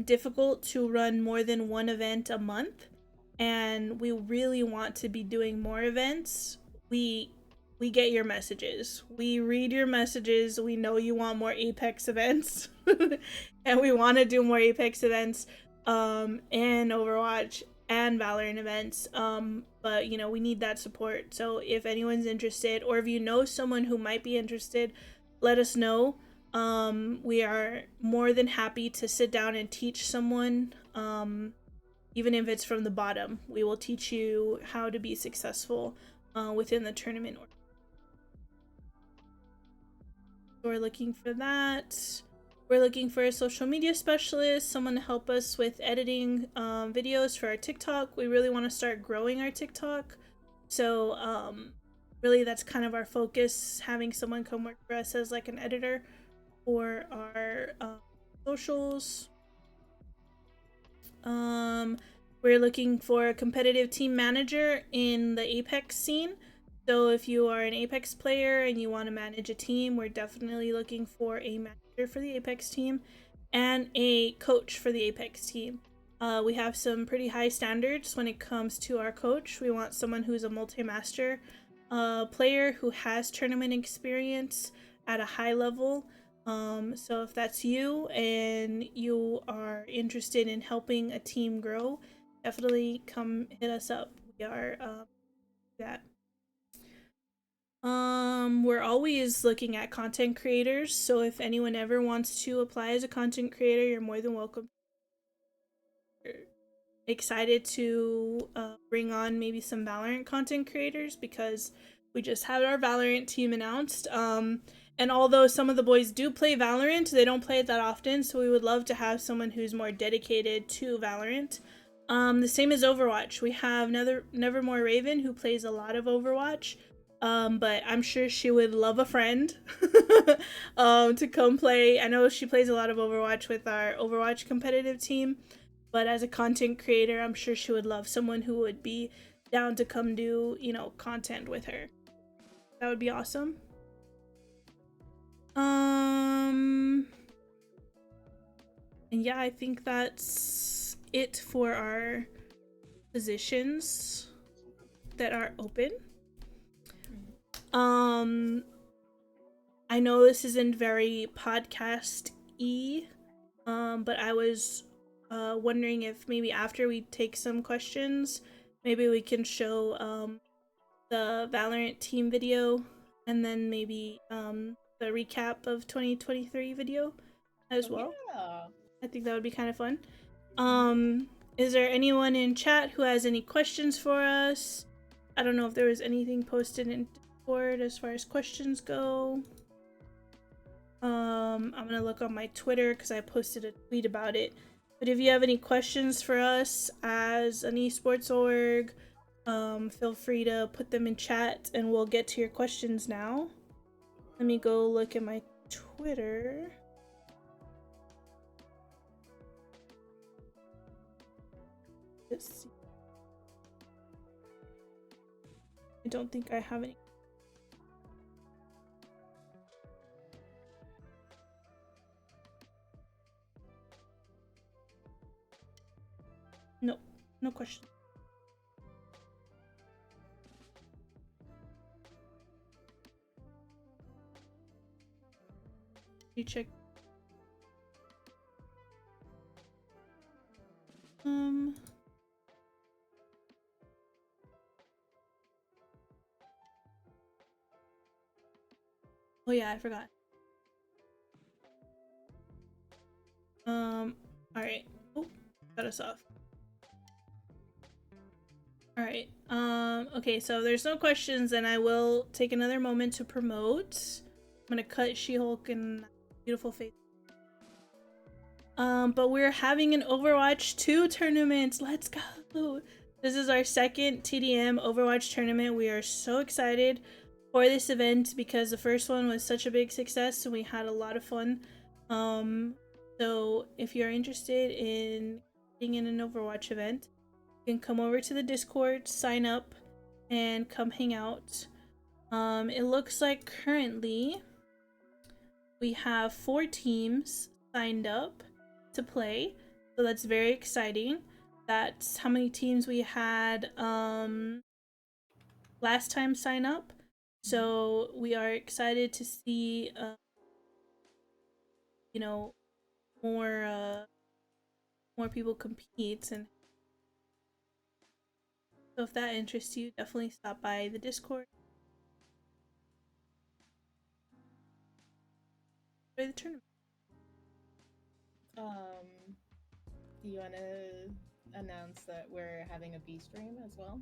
difficult to run more than one event a month, and we really want to be doing more events. We get your messages. We read your messages. We know you want more Apex events. And we want to do more Apex events and Overwatch and Valorant events. But you know, we need that support. So if anyone's interested, or if you know someone who might be interested, let us know. We are more than happy to sit down and teach someone, even if it's from the bottom. We will teach you how to be successful within the tournament. We're looking for that. We're looking for a social media specialist, someone to help us with editing videos for our TikTok. We really want to start growing our TikTok. So really that's kind of our focus, having someone come work for us as like an editor for our socials. We're looking for a competitive team manager in the Apex scene. So if you are an Apex player and you want to manage a team, we're definitely looking for a manager for the Apex team and a coach for the Apex team. We have some pretty high standards when it comes to our coach. We want someone who's a multi-master player who has tournament experience at a high level. So if that's you and you are interested in helping a team grow, definitely come hit us up. We are that. We're always looking at content creators, so if anyone ever wants to apply as a content creator, you're more than welcome. Excited to bring on maybe some Valorant content creators because we just had our Valorant team announced. And although some of the boys do play Valorant, they don't play it that often, so we would love to have someone who's more dedicated to Valorant. The same as Overwatch. We have Nevermore Raven, who plays a lot of Overwatch, but I'm sure she would love a friend to come play. I know she plays a lot of Overwatch with our Overwatch competitive team, but as a content creator, I'm sure she would love someone who would be down to come do, you know, content with her. That would be awesome. And yeah, I think that's it for our positions that are open. I know this isn't very podcast-y, but I was wondering if maybe after we take some questions, maybe we can show the Valorant team video and then maybe the recap of 2023 video as well. Yeah. I think that would be kind of fun. Is there anyone in chat who has any questions for us? I don't know if there was anything posted in Discord as far as questions go. I'm gonna look on my Twitter because I posted a tweet about it. But if you have any questions for us as an esports org, feel free to put them in chat and we'll get to your questions now. Let me go look at my Twitter. Let's see. I don't think I have any. Nope, no question. You check. Oh yeah, I forgot. Alright. Oh, cut us off. Alright. Okay, so there's no questions, and I will take another moment to promote. I'm gonna cut She-Hulk and beautiful face. But we're having an Overwatch 2 tournament. Let's go! This is our second TDM Overwatch tournament. We are so excited for this event because the first one was such a big success and we had a lot of fun. So if you're interested in being in an Overwatch event, you can come over to the Discord, sign up, and come hang out. It looks like currently we have 4 teams signed up to play, so that's very exciting. That's how many teams we had last time sign up. So we are excited to see you know, more people compete. And so if that interests you, definitely stop by the Discord. Enjoy the tournament. Do you want to announce that we're having a B stream as well?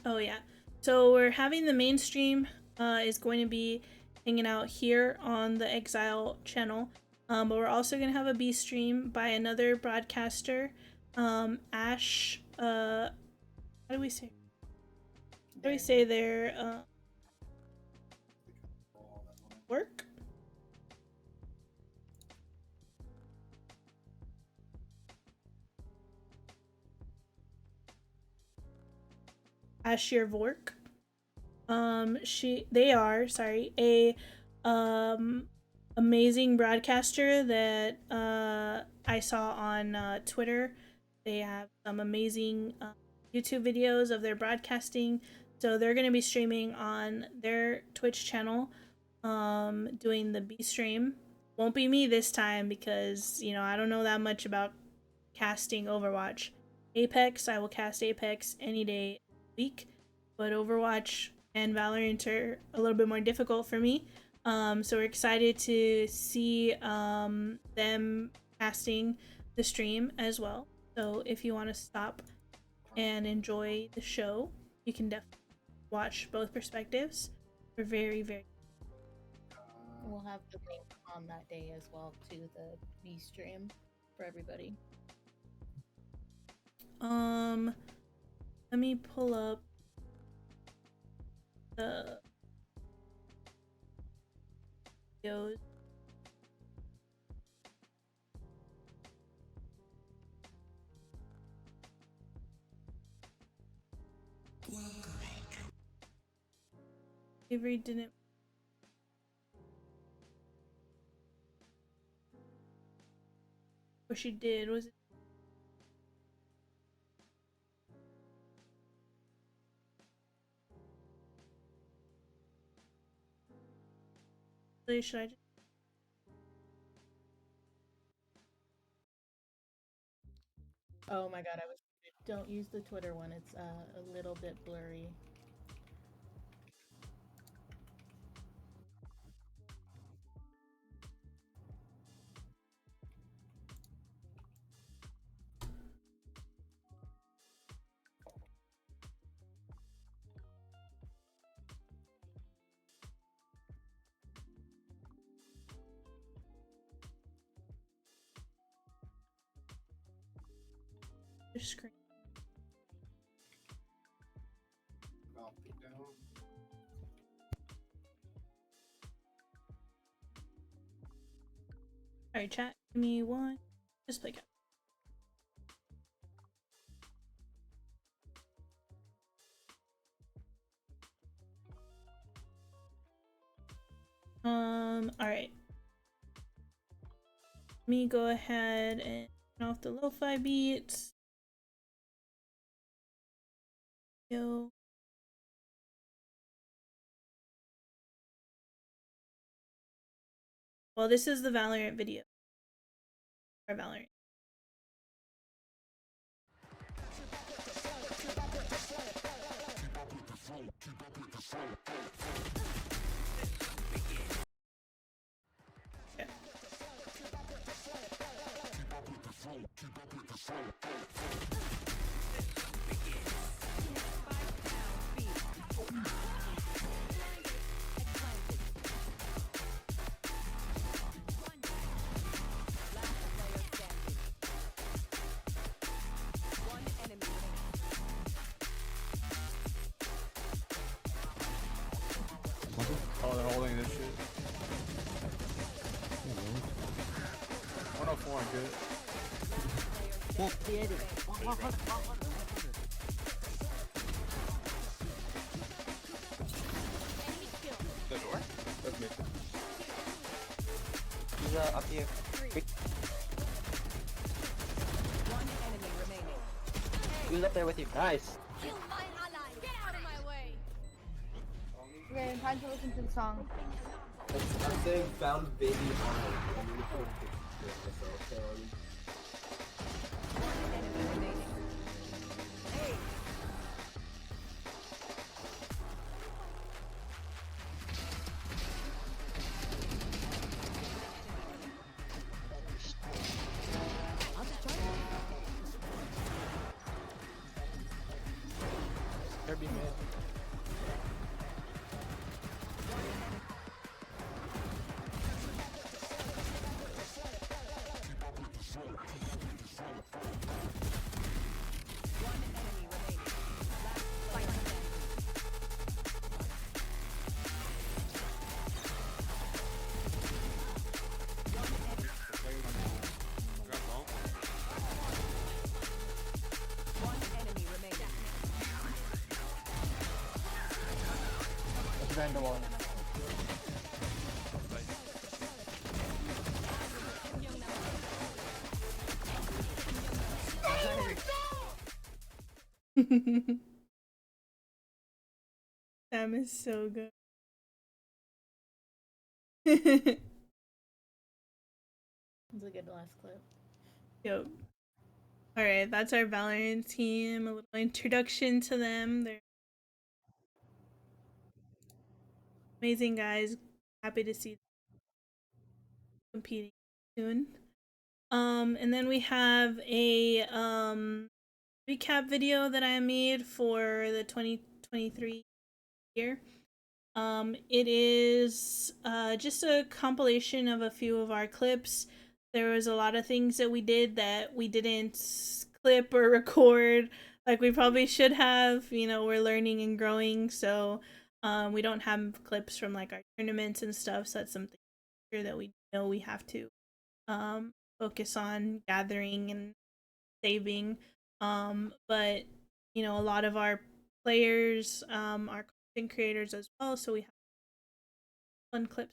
Oh yeah, so we're having the main stream is going to be hanging out here on the Xzile channel, but we're also going to have a B stream by another broadcaster, Ash. How do we say? How do we say their work? Ashir Vork. They are, sorry, a amazing broadcaster that I saw on Twitter. They have some amazing YouTube videos of their broadcasting. So they're going to be streaming on their Twitch channel, doing the B stream. Won't be me this time because, you know, I don't know that much about casting Overwatch. Apex, I will cast Apex any day of the week, but Overwatch and Valorant are a little bit more difficult for me. So we're excited to see them casting the stream as well. So if you want to stop and enjoy the show, you can definitely watch both perspectives. We're very, very. We'll have the link on that day as well to the B stream for everybody. Let me pull up the videos. Avery didn't. What she did was. Should I just. Oh my god, don't use the Twitter one. It's a little bit blurry. Screen. Alright, chat. Give me one. Just play. Alright. Let me go ahead and turn off the lo-fi beats. Yo. Well, this is the Valorant video. Or Valorant. Okay. Oh, they're holding this shit. 104 and good. The door? That's me. up here. One enemy remaining. Who's up there with you? Nice. Kill my ally. Get out of my way. Okay, time to listen to the song. I'm saying found baby Arnold. One enemy remaining. Hey. Kirby mid. One enemy remaining. Last fight standing. One enemy. One enemy remaining. Let's Vandal. Sam is so good. It's a good last clip. Yep. Alright, that's our Valorant team. A little introduction to them. They're amazing guys. Happy to see them competing soon. And then we have a recap video that I made for the 2023 year. It is just a compilation of a few of our clips. There was a lot of things that we did that we didn't clip or record like we probably should have. You know, we're learning and growing, so we don't have clips from like our tournaments and stuff, so that's something sure that we know we have to focus on gathering and saving. But you know, a lot of our players are content creators as well, so we have fun clips.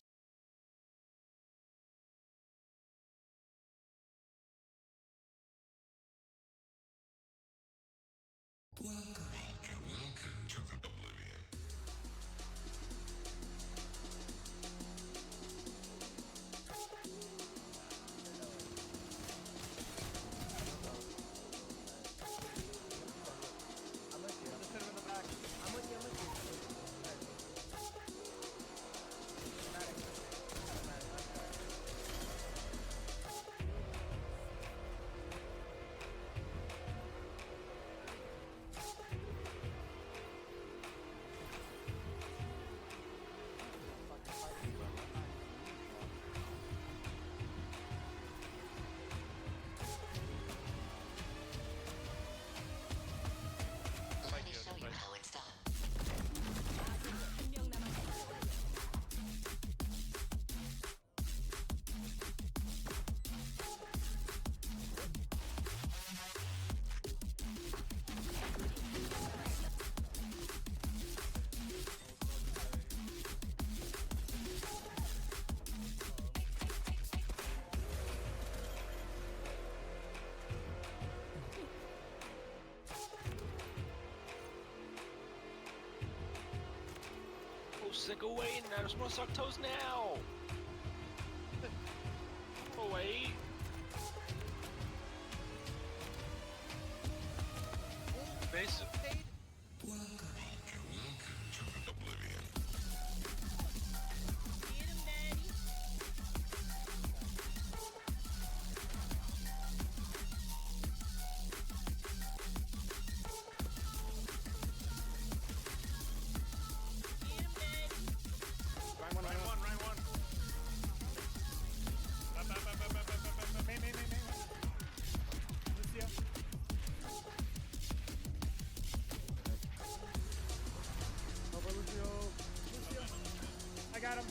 Sick of waiting. I just want to suck toes now. Oh wait. Basic. I got him.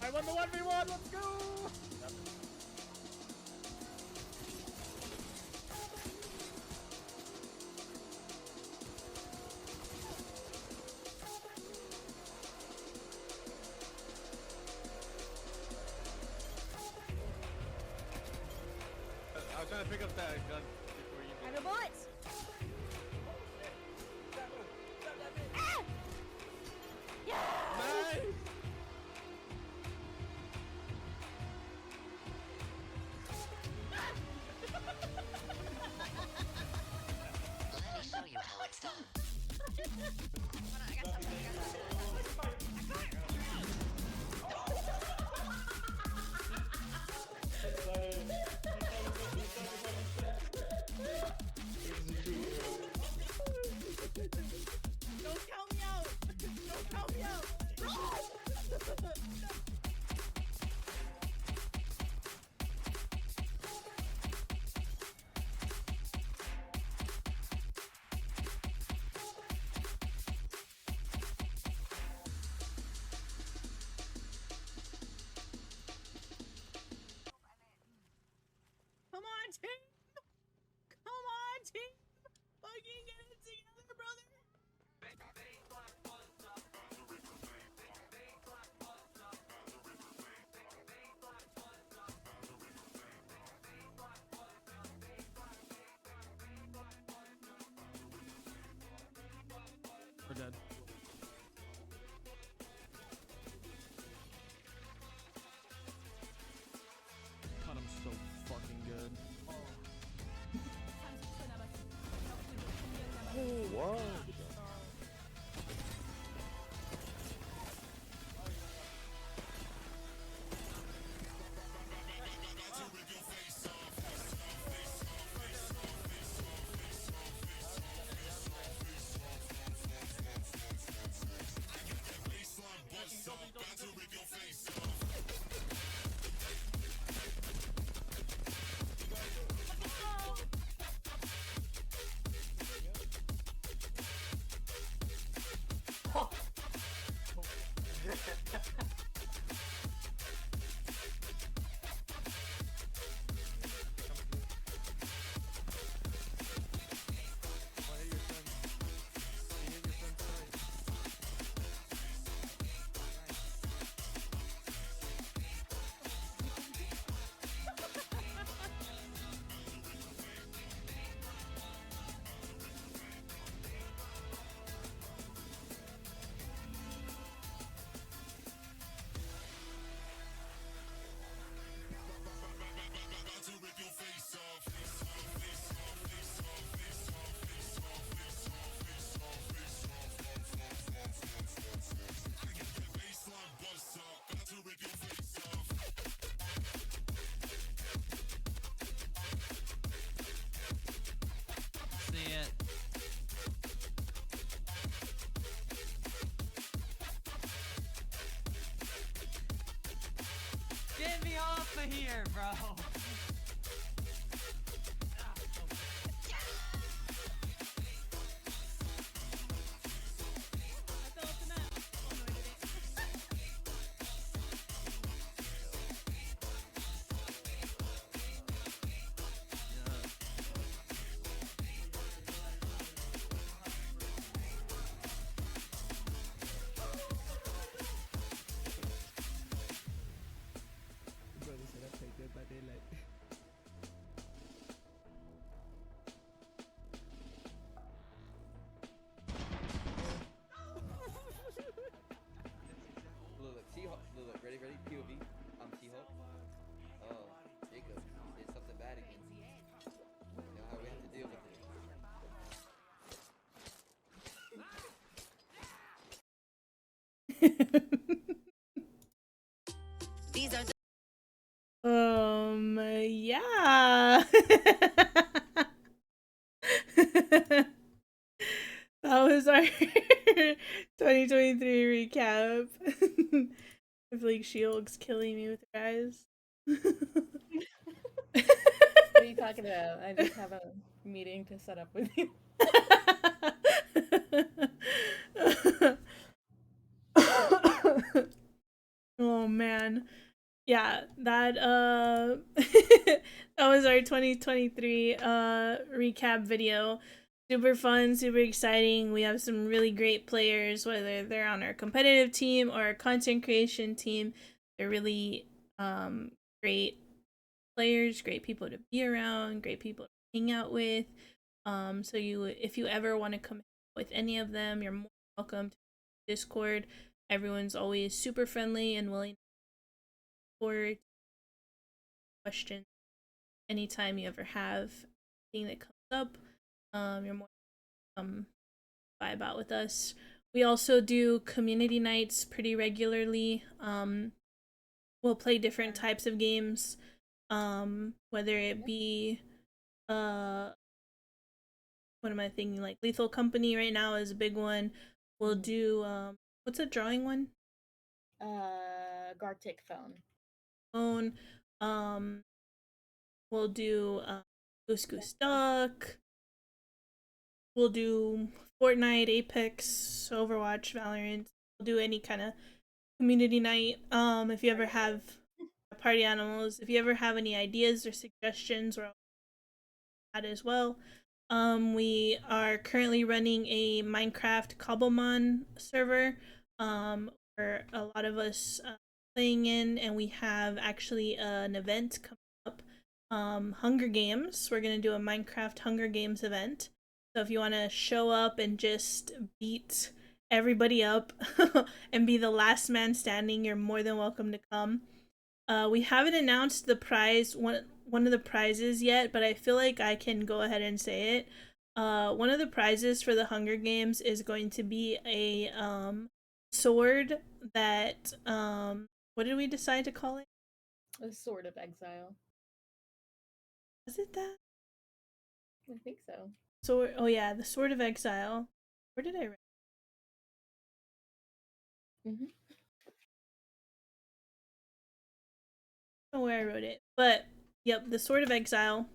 I won the 1v1. Let's go. trying to pick up that gun before you. I have bullets. Ah! Nice! Let me show you how it's done. Don't count me out. Don't count me out. Come on, team. Come on, team. Fucking get it together, brother. We're dead. God, I'm so fucking good. See it. Get me off of here, bro. Brother said I played Dead by Daylight. Look, T-Hawk. Look, ready? POV. I'm T-Hawk. Oh, Jacob, he did something bad again. You know how we have to deal with it. These are Yeah. That was our 2023 recap. I feel like She-Hulk's killing me with her eyes. What are you talking about? I just have a meeting to set up with you. Oh man. Yeah, that that was our 2023 recap video. Super fun, super exciting. We have some really great players, whether they're on our competitive team or our content creation team. They're really great players, great people to be around, great people to hang out with. So if you ever want to come with any of them, you're more welcome to Discord. Everyone's always super friendly and willing for questions anytime you ever have anything that comes up. You're more welcome to vibe out with us. We also do community nights pretty regularly. We'll play different types of games, whether it be what am I thinking, like Lethal Company right now is a big one. We'll do what's a drawing one? Gartic phone. Phone. We'll do Goose Goose Duck. We'll do Fortnite, Apex, Overwatch, Valorant. We'll do any kind of community night. If you ever have party animals, if you ever have any ideas or suggestions, or that as well. We are currently running a Minecraft Cobblemon server, where a lot of us playing in, and we have actually an event coming up, Hunger Games. We're gonna do a Minecraft Hunger Games event. So if you want to show up and just beat everybody up and be the last man standing, you're more than welcome to come. We haven't announced the prize, one of the prizes yet, but I feel like I can go ahead and say it. One of the prizes for the Hunger Games is going to be a sword that what did we decide to call it? A Sword of Exile. Was it that? I think so. Sword. Oh yeah, the Sword of Exile. Where did I write? Mm-hmm. I don't know where I wrote it, but yep, the Sword of Exile.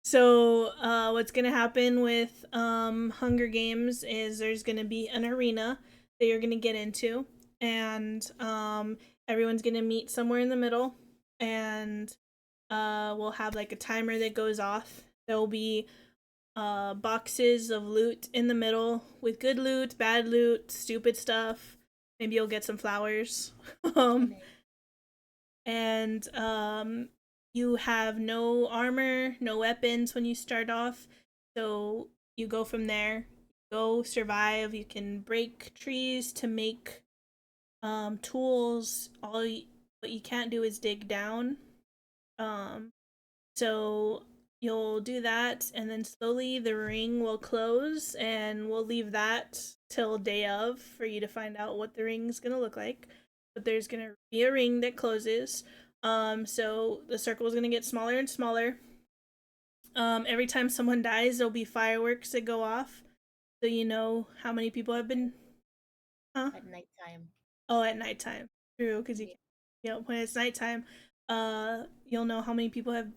So what's gonna happen with Hunger Games is there's gonna be an arena that you're gonna get into, and everyone's gonna meet somewhere in the middle, and we'll have like a timer that goes off. There'll be boxes of loot in the middle with good loot, bad loot, stupid stuff. Maybe you'll get some flowers. And you have no armor, no weapons when you start off, so you go from there. Go survive. You can break trees to make tools. What you can't do is dig down. So you'll do that, and then slowly the ring will close, and we'll leave that till day of for you to find out what the ring's gonna look like. But there's gonna be a ring that closes. So the circle is gonna get smaller and smaller. Every time someone dies, there'll be fireworks that go off, so you know how many people have been. Huh? At nighttime. Oh, at nighttime. True, because when it's nighttime, you'll know how many people have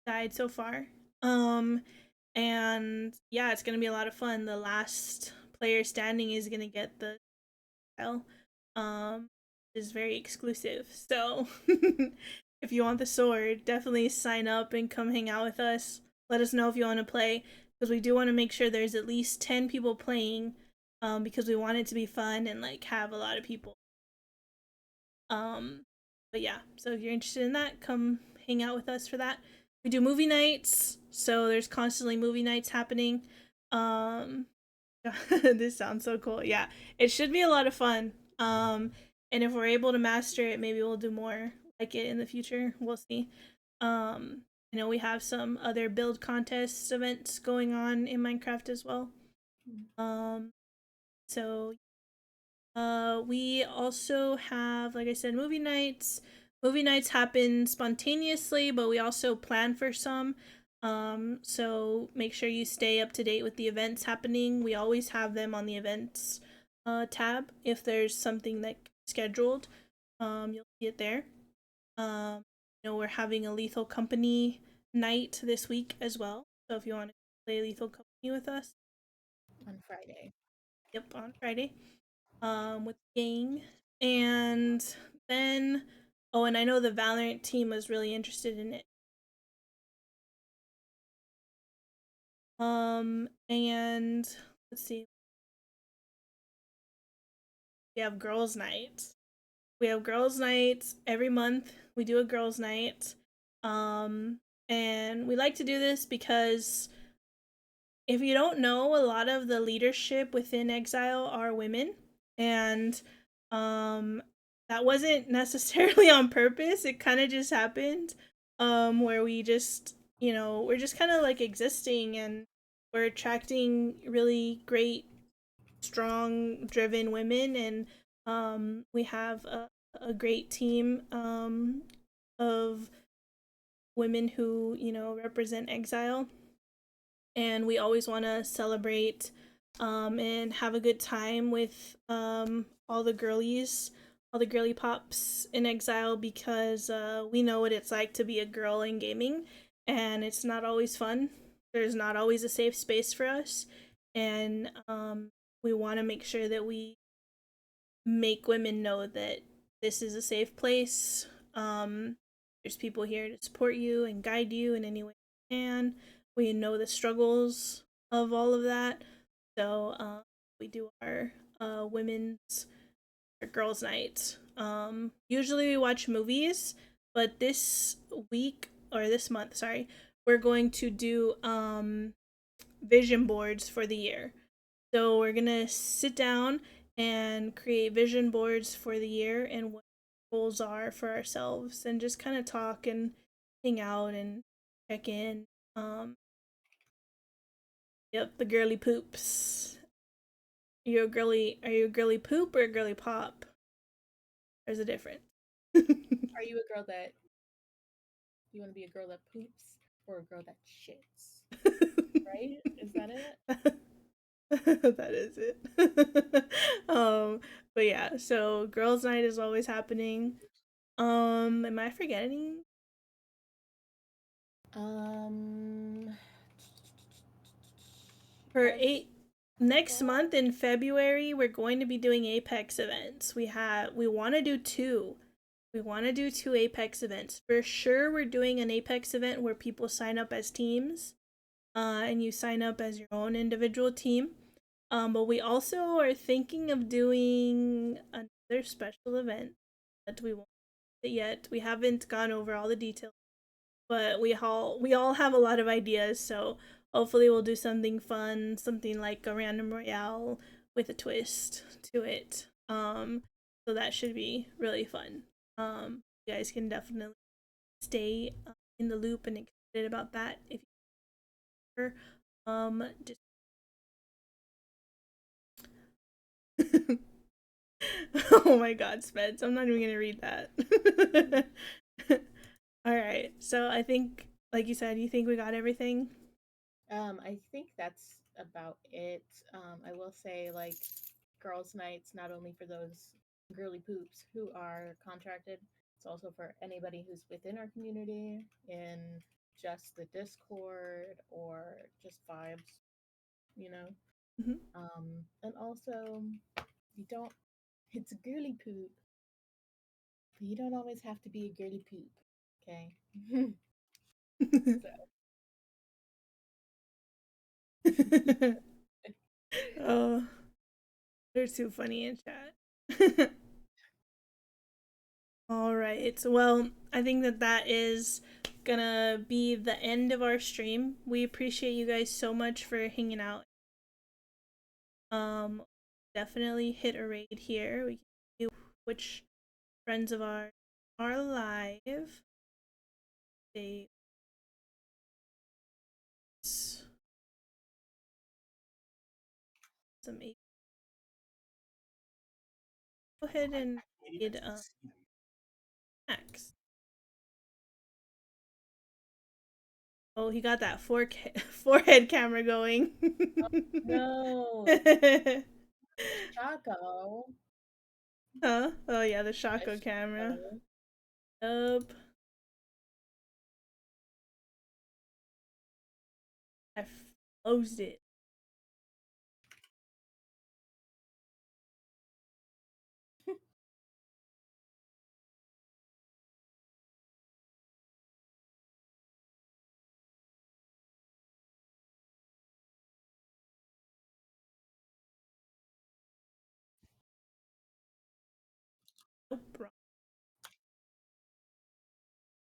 died so far. And yeah, it's gonna be a lot of fun. The last player standing is gonna get the title. Is very exclusive. So if you want the sword, definitely sign up and come hang out with us. Let us know if you want to play, because we do want to make sure there's at least 10 people playing, because we want it to be fun and like have a lot of people. But yeah, so if you're interested in that, come hang out with us for that. We do movie nights, so there's constantly movie nights happening. This sounds so cool. Yeah, it should be a lot of fun. And if we're able to master it, maybe we'll do more like it in the future. We'll see. I know we have some other build contests events going on in Minecraft as well. So we also have, like I said, movie nights. Movie nights happen spontaneously, but we also plan for some. So make sure you stay up to date with the events happening. We always have them on the events tab. If there's something that scheduled, you'll see it there. We're having a Lethal Company night this week as well. So if you want to play Lethal Company with us on Friday. Yep, on Friday. With gang. And then and I know the Valorant team was really interested in it. And let's see. We have girls' night. we have girls' nights every month. We do a girls' night. Um, and we like to do this because if you don't know, a lot of the leadership within Exile are women. And um, that wasn't necessarily on purpose. It kind of just happened where we just, we're just kind of like existing and we're attracting really great, strong, driven women. And we have a great team of women who, represent Exile. And we always want to celebrate and have a good time with all the girlies, all the girly pops in Exile because we know what it's like to be a girl in gaming, and it's not always fun. There's not always a safe space for us, and we want to make sure that we make women know that this is a safe place. There's people here to support you and guide you in any way you can. We know the struggles of all of that. So we do our women's or girls' night. Usually we watch movies, but this week or this month, sorry, we're going to do vision boards for the year. So we're gonna sit down and create vision boards for the year and what goals are for ourselves and just kind of talk and hang out and check in. Um, yep, the girly poops. Are you a girly poop or a girly pop? There's a difference. Are you a girl that you want to be a girl that poops or a girl that shits? Right? Is that it? That is it. But yeah, so girls' night is always happening. Am I forgetting? Um, For as eight next month in February, we're going to be doing Apex events. We want to do two. We want to do two Apex events. For sure, we're doing an Apex event where people sign up as teams, and you sign up as your own individual team. But we also are thinking of doing another special event that we won't yet. We haven't gone over all the details, but we all have a lot of ideas. So hopefully we'll do something fun, something like a random royale with a twist to it. So that should be really fun. You guys can definitely stay in the loop and excited about that if you're just oh my god, Speds. I'm not even gonna read that. Alright, so I think, like you said, you think we got everything? I think that's about it. I will say, like, girls' nights, not only for those girly poops who are contracted, it's also for anybody who's within our community in just the Discord or just vibes, you know? Mhm. And also, you don't, it's a girly poop, but you don't always have to be a girly poop, okay? So, Oh, they're too funny in chat. All right. Well, I think that is gonna be the end of our stream. We appreciate you guys so much for hanging out. Um, definitely hit a raid here. We can see which friends of ours are live. They some go ahead and read Max. Oh, he got that forehead camera going. no, Chaco. Huh? Oh yeah, the Shaco camera. Chaco. Yup. I closed it. Nope.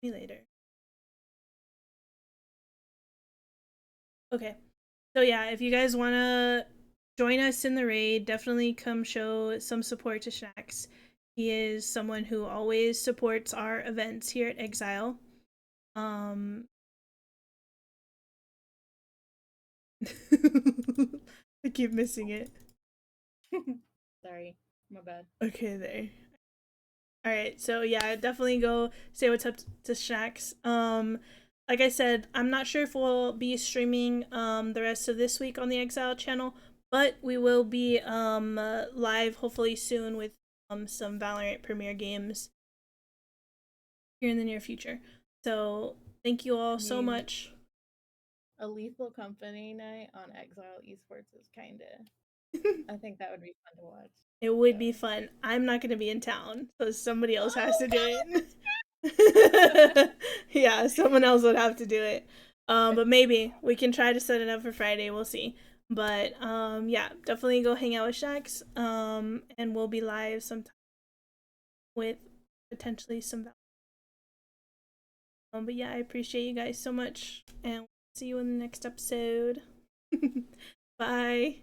me later. Okay. So yeah, if you guys want to join us in the raid, definitely come show some support to Shax. He is someone who always supports our events here at Xzile. I keep missing it. Sorry, my bad. Okay, there. Alright, so yeah, definitely go say what's up to Shax. Like I said, I'm not sure if we'll be streaming the rest of this week on the Xzile channel, but we will be live hopefully soon with some Valorant premiere games here in the near future. So thank you all so much. A lethal company night on Xzile Esports is kinda I think that would be fun to watch. It would be fun. I'm not gonna be in town, so somebody else has to do it. Yeah, someone else would have to do it. But maybe we can try to set it up for Friday. We'll see. But yeah, definitely go hang out with Shax. And we'll be live sometime with potentially some. But yeah, I appreciate you guys so much, and see you in the next episode. Bye.